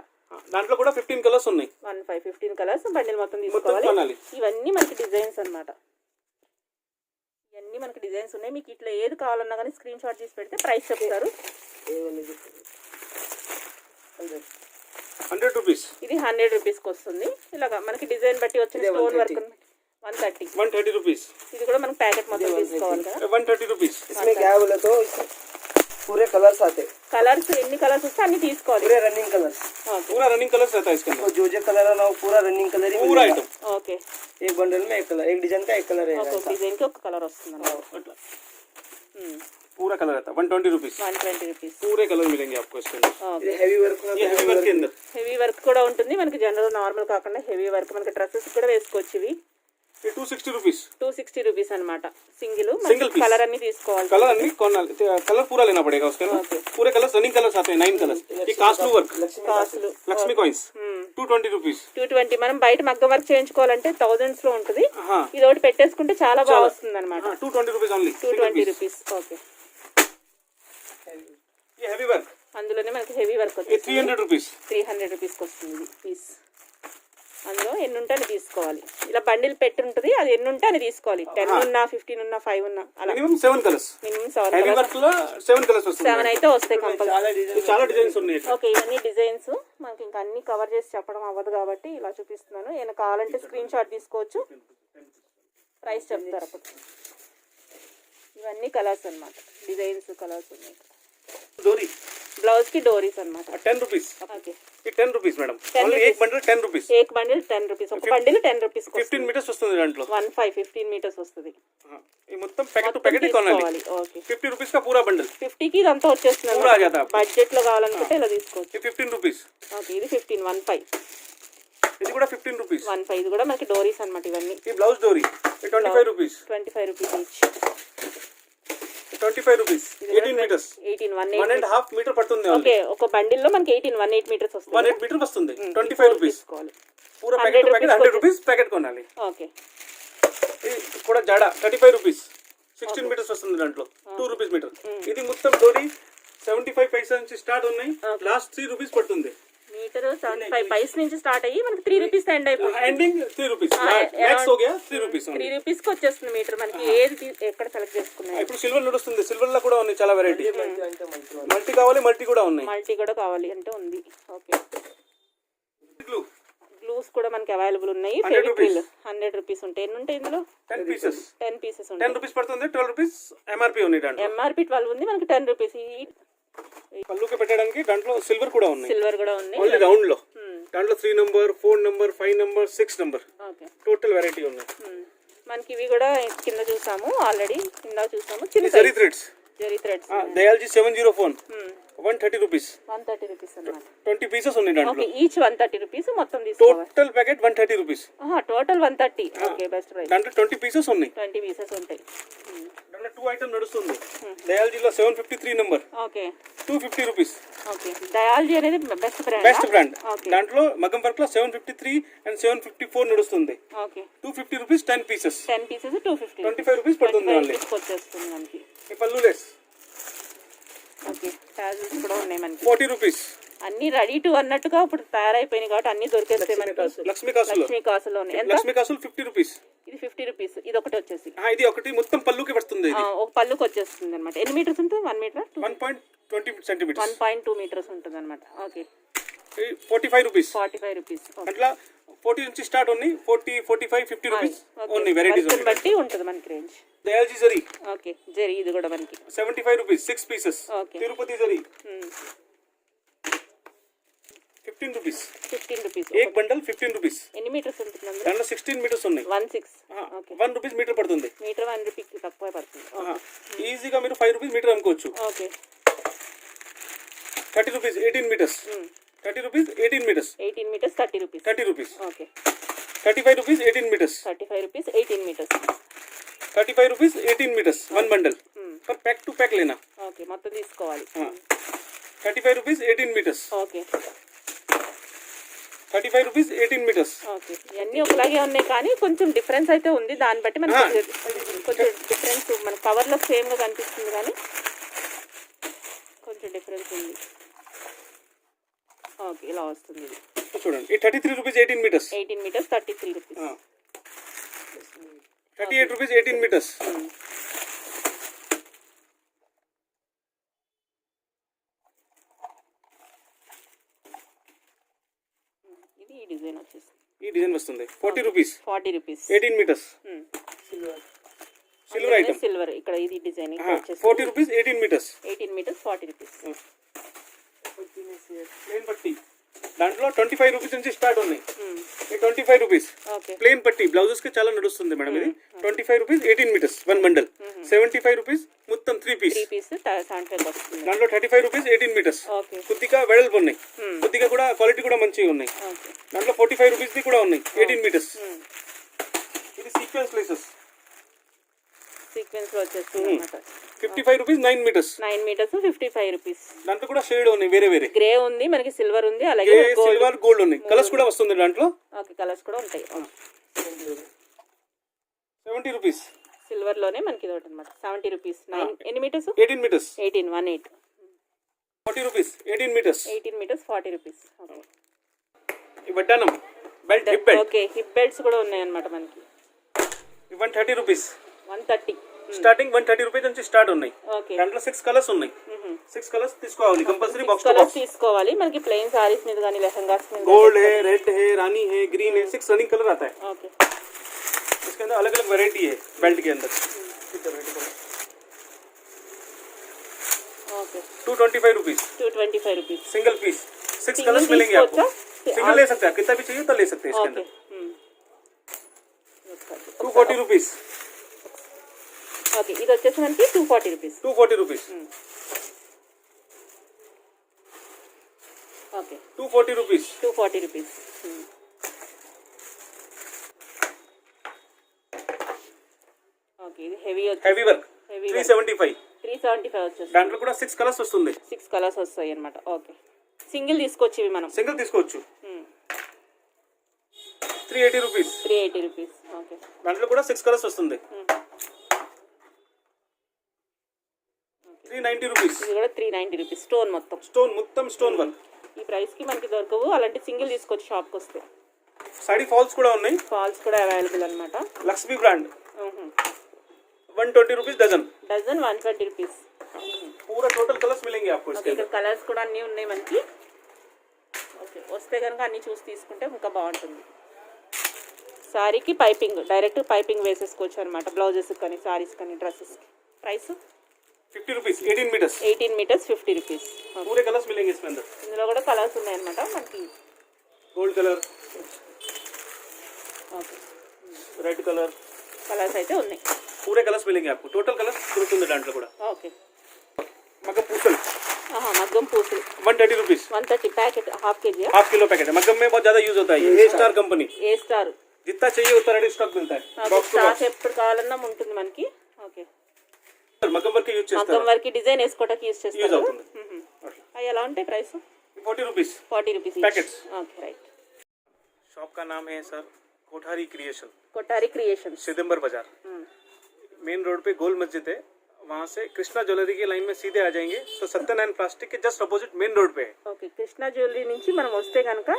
దాంట్లో కూడా 15 కలర్స్ ఉన్నాయి. 15 కలర్స్ బండిల్ మొత్తం తీసుకోవాలి. కొనాలి. ఇవన్నీ మనకి డిజైన్స్ అన్నమాట. ఇవన్నీ మనకి డిజైన్స్ ఉన్నాయి. మీకు ఇట్లా ఏది కావాలన్నా కానీ స్క్రీన్ షాట్ తీసి పెడితే ప్రైస్ చెప్తారు. 100 రూపీస్. ఇది 100 రూపీస్కి వస్తుంది. ఇలాగా మనకి డిజైన్ బట్టి వచ్చిన స్టోన్ వర్క్ 130 రూపీస్. ఇది కూడా మనకి ప్యాకెట్ మొత్తం తీసుకోవాలి కదా. 130 రూపీస్. इसमें क्या बोले तो पूरे कलर्स आते, కలర్స్ ఎన్ని కలర్స్ వస్తే అన్ని తీసుకోవాలి. पूरे रनिंग कलर्स, पूरा रनिंग कलर्स रहता है इसके अंदर. तो जो कलर है ना वो पूरा रनिंग कलर ही पूरा मिलेगा. आइटम ఓకే एक बंडल में एक कलर, एक डिजाइन का एक कलर ఒక్కొక్క रहेगा. డిజైన్కి ఒక కలర్ వస్తుంది అన్నమాట. पूरा कलर रहता है. 120 रुपीस. 120 రూపీస్. पूरे कलर मिलेंगे आपको इसके अंदर. ఓకే ये हैवी वर्क में, ये हैवी वर्क के अंदर హెవీ వర్క్ కూడా ఉంటుంది మనకి. జనరల్ నార్మల్ కాకుండా హెవీ వర్క్ మనకి డ్రెస్సెస్ కూడా వేసుకోవచ్చు. ఇవి ये 260 रुपीस. 260 రూపీస్ అనమాట. Single Single piece. కలర్ అన్ని తీసుకోవాలి. कलर अन्नी कलर पूरा लेना पड़ेगा उसके अंदर. पूरे कलर्स रनिंग कलर्स आते हैं 9 कलर्स. ये कास्टू वर्क కాస్ట్లు लक्ष्मी कॉइन्स 220 रुपीस. 220. మనం బయట మగ్గం వర్క్ చేయించుకోవాలంటే థౌజండ్స్ లో ఉంటుంది. हाँ ఇది ఒకటి పెట్టేసుకుంటే చాలా బాగా వస్తుంది అనమాట. 220 रुपीस ओनली. 220 రూపీస్. ఓకే ये हैवी वर्क అందులోనే మనకి హెవీ వర్క్ ये వచ్చేసి 300 रुपीस. 300 రూపీస్కి వస్తుంది పీస్. అందులో ఎన్ని ఉంటే అని తీసుకోవాలి. ఇలా బండిల్ పెట్టి ఉంటుంది. అది ఎన్ని ఉంటే అని తీసుకోవాలి. 10 ఉన్నా 15 ఉన్నా 5 ఉన్నా అలా minimum 7 colours. Minimum 7 heavy colours. Work లో 7 కలర్స్ వస్తుంది. 7 అయితే వస్తాయి కంపల్సరీ. చాలా డిజైన్స్ ఉన్నాయి. ఓకే ఇవన్నీ డిజైన్స్ మనకి ఇంకా అన్ని కవర్ చేసి చెప్పడం అవ్వదు కాబట్టి ఇలా చూపిస్తున్నాను. ఏమైనా కావాలంటే స్క్రీన్ షాట్ తీసుకోవచ్చు. ప్రైస్ చెప్తారు అప్పుడు. ఇవన్నీ కలర్స్ అన్నమాట. డిజైన్స్ కలర్స్ ఉన్నాయి. डोरी బ్లౌజ్ కి డోరీస్ అన్నమాట. 10 रुपीस. ఓకే ये 10 रुपीस मैडम. 10 only rupees. एक बंडल 10 रुपीस. एक బండిల్ 10 రూపీస్. ఒక బండిల్ 10 రూపీస్ 15 మీటర్స్ వస్తుంది దాంట్లో. 15 మీటర్స్ వస్తుంది. ये మొత్తం ప్యాకెట్ టు ప్యాకెట్ కొనాలి. ఓకే 50 रुपीस का पूरा बंडल. 50 కి ఇదంతా వచ్చేస్తుంది पूरा आ जाता है. బడ్జెట్ లో కావాలనుకుంటే ఇలా తీసుకోవచ్చు. ये 15 रुपीस. ఓకే ఇది 15 ఇది కూడా 15 रुपीस. 15 ఇది కూడా మనకి డోరీస్ అన్నమాట. ఇవన్నీ ये ब्लाउज डोरी ये 25 rupees. 25 rupees each. 25 rupees. 18 metres. 18 1.5 metre పడుతుంది. ఓకే ఒక బండిల్ లో మనకి 18 మీటర్స్ వస్తుంది. 18 మీటర్ వస్తుంది. 25 रुपीस. తీసుకోవాలి. पूरा packet two packet 100 rupees packet కొనాలి. ఓకే ఇది కూడా జాడా 35 रुपीस. 16 మీటర్స్ వస్తుంది దాంట్లో. 2 रुपीस మీటర్. ఇది మొత్తం డోరీ 75 పైసా నుంచి స్టార్ట్ ఉన్నాయి. లాస్ట్ 3 रुपीस పడుతుంది. మీటర్ 75 పైస్ నుంచి స్టార్ట్ అయ్యి మనకి 3 రూపీస్ ఎండ్ అయిపోతుంది. Ending 3 rupees. నెక్స్ట్ हो गया 3 रुपीस. 3 రూపీస్ కి వచ్చేస్తుంది మీటర్. మనకి ఏది ఎక్కడ సెలెక్ట్ చేసుకున్నాయి. ఇప్పుడు సిల్వర్ నడుస్తుంది. సిల్వర్ లో కూడా ఉన్నాయి చాలా వెరైటీ. మల్టీ కావాలి మల్టీ కూడా ఉన్నాయి. మల్టీ కూడా కావాలి అంటే ఉంది. ఓకే గ్లూ గ్లూస్ కూడా మనకి అవైలబుల్ ఉన్నాయి. 100 ఫెవిక్విల్ 100 రూపీస్ ఉంటాయి. ఎన్ని ఉంటాయి ఇందులో? 10 పీసెస్. 10 పీసెస్ 10 ఉంటాయి. रुपीस పడుతుంది. 12 रुपीस ఎంఆర్పి ఉంది దాంట్లో. ఎంఆర్పి 12 ఉంది. మనకి 10 రూపీస్. పళ్ళుకి పెట్టడానికి దాంట్లో సిల్వర్ కూడా ఉన్నాయి. సిల్వర్ కూడా ఉంది. ఓన్లీ రౌండ్ లో దాంట్లో 3 number 4 number 5 number 6 number okay total variety ఉన్నాయి. మనకి ఇవి కూడా కింద చూసాము ఆల్రెడీ. కింద చూసాము చిన్న zari threads. Zari threads Dayalji 704 130 rupees. 130 rupees అన్నమాట. 20 పీసెస్ ఉన్నాయి దాంట్లో. ఓకే ఈచ్ 130 రూపీస్ మొత్తం తీసుకోవాలి. Total packet 130 rupees. Total 130. Okay best price. దాంట్లో 20 పీసెస్ ఉన్నాయి. 20 పీసెస్ ఉంటాయి. దాంట్లో 2 ఐటమ్ నడుస్తుంది. దయాల్జీలో 753 number okay 250 rupees. Okay Dayalji అనేది best brand. Best brand. Okay దాంట్లో మగ్గం వర్క్ లో 753 అండ్ 754 నడుస్తుంది. Okay 250 rupees 10 pieces. 10 pieces 250. 25 rupees పడుతుంది ఓన్లీ. వచ్చేస్తుంది మనకి. ఈ పల్లు లెస్. ఓకే టాజిల్స్ కూడా ఉన్నాయి మనకి. 40 రూపీస్. అన్ని రెడీ టు అన్నట్టుగా ఇప్పుడు తయారైపోయినాయి కాబట్టి అన్ని దొరికేస్తాయి మనకి. లక్ష్మీ కాసులో. లక్ష్మీ కాసులోనే ఎంత? లక్ష్మీ కాసులు 50 రూపీస్. ఇది 50 రూపీస్. ఇది ఒకటి వచ్చేసి ఇది ఒకటి మొత్తం పళ్ళుకి పడుతుంది. ఇది ఒక పళ్ళుకి వచ్చేస్తుంది అనమాట. ఎన్ని మీటర్స్ ఉంటుంది? 1 మీటర్ 1.20 సెంటీమీటర్స్. 1.2 మీటర్స్ ఉంటుంది అనమాట. Okay 45 rupees. 45 రూపీస్. అట్లా 40 నుంచి స్టార్ట్ ఉన్నాయి. 40 45 50 రూపీస్ ఉన్నాయి. వెరైటీస్ బట్టి ఉంటుంది మనకి రేంజ్. दयालजी जरी ఓకే జరీ ఇది కూడా మనకి 75 rupees 6 pieces. Okay. Tirupati zari 15 rupees. 15 rupees एक बंडल 15 rupees. ఎన్ని మీటర్స్ ఉంటుంది అందులో దాంట్లో 16 మీటర్స్ ఉన్నాయి. 16 ఓకే 1 రూపీస్ మీటర్ పడుతుంది. మీటర్ 1 రూపీకి తక్కువ పడుతుంది ఈజీగా మీరు 5 రూపీస్ మీటర్ అమ్ముకోవచ్చు. Okay 30 rupees 18 metres. 30 rupees 18 metres. 18 metres 30 rupees 30 rupees. Okay 35 rupees 18 metres. 35 rupees 18 metres 35 rupees 18 metres 1 bundle पर पैक टू पैक लेना. ఓకే మొత్తం తీసుకోవాలి 35 rupees 18 metres. Okay 35 rupees 18 metres. Okay ఇవన్నీ ఒకలాగే ఉన్నాయి కానీ కొంచెం డిఫరెన్స్ అయితే ఉంది దాన్ని బట్టి మనకి కొంచెం డిఫరెన్స్ మన కవర్లో సేమ్గా కనిపిస్తుంది కానీ కొంచెం డిఫరెన్స్ ఉంది ఓకే ఇలా వస్తుంది ఇది చూడండి ఈ 33 rupees 18 metres. 18 metres 33 rupees 38 rupees 18 metres. ఇది ఈ డిజైన్ వచ్చేసి ఈ డిజైన్ వస్తుంది 40 rupees 40 rupees 18 metres. Silver item silver ఇక్కడ ఇది డిజైన్ వచ్చేసి 40 rupees 18 metres. 18 metres 40 rupees plain పట్టి దాంట్లో 25 రూపీస్ నుంచి స్టార్ట్ ఉన్నాయి. ఈ 25 రూపీస్ ఓకే ప్లేన్ పట్టి బ్లౌజెస్ కి చాలా నడుస్తుంది మేడం ఇది. 25 రూపీస్ 18 మీటర్స్ 1 బండల్. 75 రూపీస్ మొత్తం 3 పీస్. 3 పీస్ 75 వస్తుంది దాంట్లో 35 రూపీస్ 18 మీటర్స్. ఓకే కొద్దిగా వెడల్పు ఉన్నాయి. కొద్దిగా కూడా క్వాలిటీ కూడా మంచిగా ఉన్నాయి. ఓకే దాంట్లో 45 రూపీస్ ది కూడా ఉన్నాయి 18 మీటర్స్. ఇది సీక్వెన్స్ లేసెస్ సీక్వెన్స్ లో వచ్చేస్తుంది అన్నమాట 55 రూపీస్ 9 మీటర్స్. 9 మీటర్స్ 55 రూపీస్ దాంట్లో కూడా షేడ్ ఉన్నాయి వేరే వేరే. గ్రే ఉంది మనకి సిల్వర్ ఉంది అలాగే గ్రే సిల్వర్ గోల్డ్ ఉన్నాయి. కలర్స్ కూడా వస్తుంది దాంట్లో. ఓకే కలర్స్ కూడా ఉంటాయి 70 రూపీస్ సిల్వర్ లోనే మనకి ఇది ఒకటి అనమాట 70 రూపీస్ 9 ఎన్ని metres 18 metres. 18 18 40 rupees 18 metres. 18 metres 40 rupees okay ఈ వడ్డానం belt hip belt okay hip belts కూడా ఉన్నాయి అన్నమాట మనకి 130 రూపీస్. 130 స్టార్టింగ్ 130 రూపీస్ నుంచి స్టార్ట్ ఉన్నాయి. ఓకే దాంట్లో 6 కలర్స్ ఉన్నాయి. 6 కలర్స్ తీసుకోవాలి compulsory box two colours box. తీసుకోవాలి మనకి ప్లెయిన్ సారీస్ మీద కానీ లెహంగాస్ మీద गोल्ड है, रेड है, रानी है, ग्रीन है, 6 रनिंग कलर आता है. ఓకే इसके अंदर अलग अलग वैरायटी है बेल्ट के अंदर. Okay 225 rupees 225 rupees single piece. 6 Single colours मिलेंगे आपको. తీసుకోవచ్చా? सिंगल ले सकते हैं, कितना भी चाहिए तो ले सकते हैं इसके ఓకే अंदर. 240 रुपीस ఓకే ఇది వచ్చేసి మనకి 240 rupees 240 rupees okay 240 rupees 240 rupees okay ఇది హెవీ हैवी वर्क Heavy 375. 375 వచ్చేసి దాంట్లో కూడా 6 కలర్స్ వస్తుంది. 6 కలర్స్ వస్తాయి అన్నమాట ఓకే సింగిల్ తీసుకోవచ్చు ఇవి మనం సింగిల్ తీసుకోవచ్చు. 380 రూపీస్ 380 రూపీస్ ఓకే దాంట్లో కూడా 6 కలర్స్ వస్తుంది. 390 రూపీస్ ఇది కూడా 390 రూపీస్ స్టోన్ మొత్తం స్టోన్ మొత్తం స్టోన్ వర్క్. ఈ ప్రైస్కి మనకి దొరకవు అలాంటి సింగిల్ తీసుకోవచ్చు షాప్కి వస్తే సాడీ ఫాల్స్ కూడా ఉన్నాయి. ఫాల్స్ కూడా అవైలబుల్ అనమాట Lakshmi brand 120 rupees dozen. Dozen 120 rupees पूरा टोटल कलर्स मिलेंगे आपको इसके ఇక్కడ अंदर. కలర్స్ కూడా అన్నీ ఉన్నాయి మనకి ఓకే వస్తే కనుక అన్నీ చూసి తీసుకుంటే ఇంకా బాగుంటుంది సారీకి పైపింగ్ డైరెక్ట్ పైపింగ్ వేసేసుకోవచ్చు అనమాట బ్లౌజెస్ కానీ సారీస్ కానీ డ్రెస్సెస్కి price 50 rupees 18 metres. 18 metres 50 rupees पूरे कलर्स मिलेंगे इसके अंदर. ఇందులో కూడా కలర్స్ ఉన్నాయన్నమాట మనకి gold colour, okay red colour, colours అయితే ఉన్నాయి पूरे कलर्स मिलेंगे आपको. टोटल कलर्स दొరుకుతుంది దాంట్లో కూడా. ఓకే मगम पूसल మగ్గం పూసులు 130 rupees 130 packet half KG half kilo packet है. मगम में बहुत ज्यादा यूज होता है ये. ए स्टार कंपनी ఏ స్టార్ जितना चाहिए उतना रेडी स्टॉक मिलता है. बॉक्स टू స్టాక్ बॉक्स ఎప్పుడు కావాలన్నా ఉంటుంది మనకి ఓకే मगम वर्क यूज మగ్గం చేస్తారు. వరకు డిజైన్ వేసుకోవడానికి యూజ్ యూజ్ చేస్తారు అవుతుంది. అవి ఎలా ఉంటాయి price 40 rupees 40 rupees Packets. Okay right shop का नाम है sir Kothari creation, Kothari creations Sidambar Bazaar. Main road पे गोल मस्जिद है. वहाँ से कृष्णा ज्वेलरी की लाइन में सीधे आ जाएंगे तो सत्यनारायण प्लास्टिक के जस्ट अपोजिट मेन रोड पे है. ఓకే కృష్ణా జ్యువెలరీ నుంచి మనం వస్తే కనుక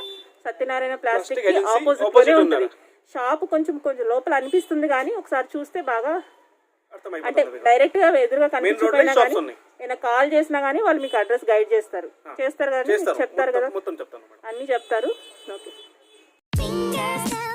Satyanarayana plastic Plastic agency opposite opposite లోనే ఉన్నారు. ఉంటుంది షాప్ కొంచెం కొంచెం లోపల అనిపిస్తుంది కానీ ఒకసారి చూస్తే బాగా అంటే అర్థమైపోతుంది. డైరెక్ట్ గా ఎదురుగా మెయిన్ రోడ్ కనిపించకపోయినా షాప్స్ కానీ ఉన్నాయి. ఏమైనా కాల్ చేసినా కానీ వాళ్ళు మీకు అడ్రస్ గైడ్ చేస్తారు చేస్తారు కదా చేస్తారు. చెప్తారు కదా మొత్తం చెప్తాను మేడం. అన్నీ చెప్తారు ఓకే Fingers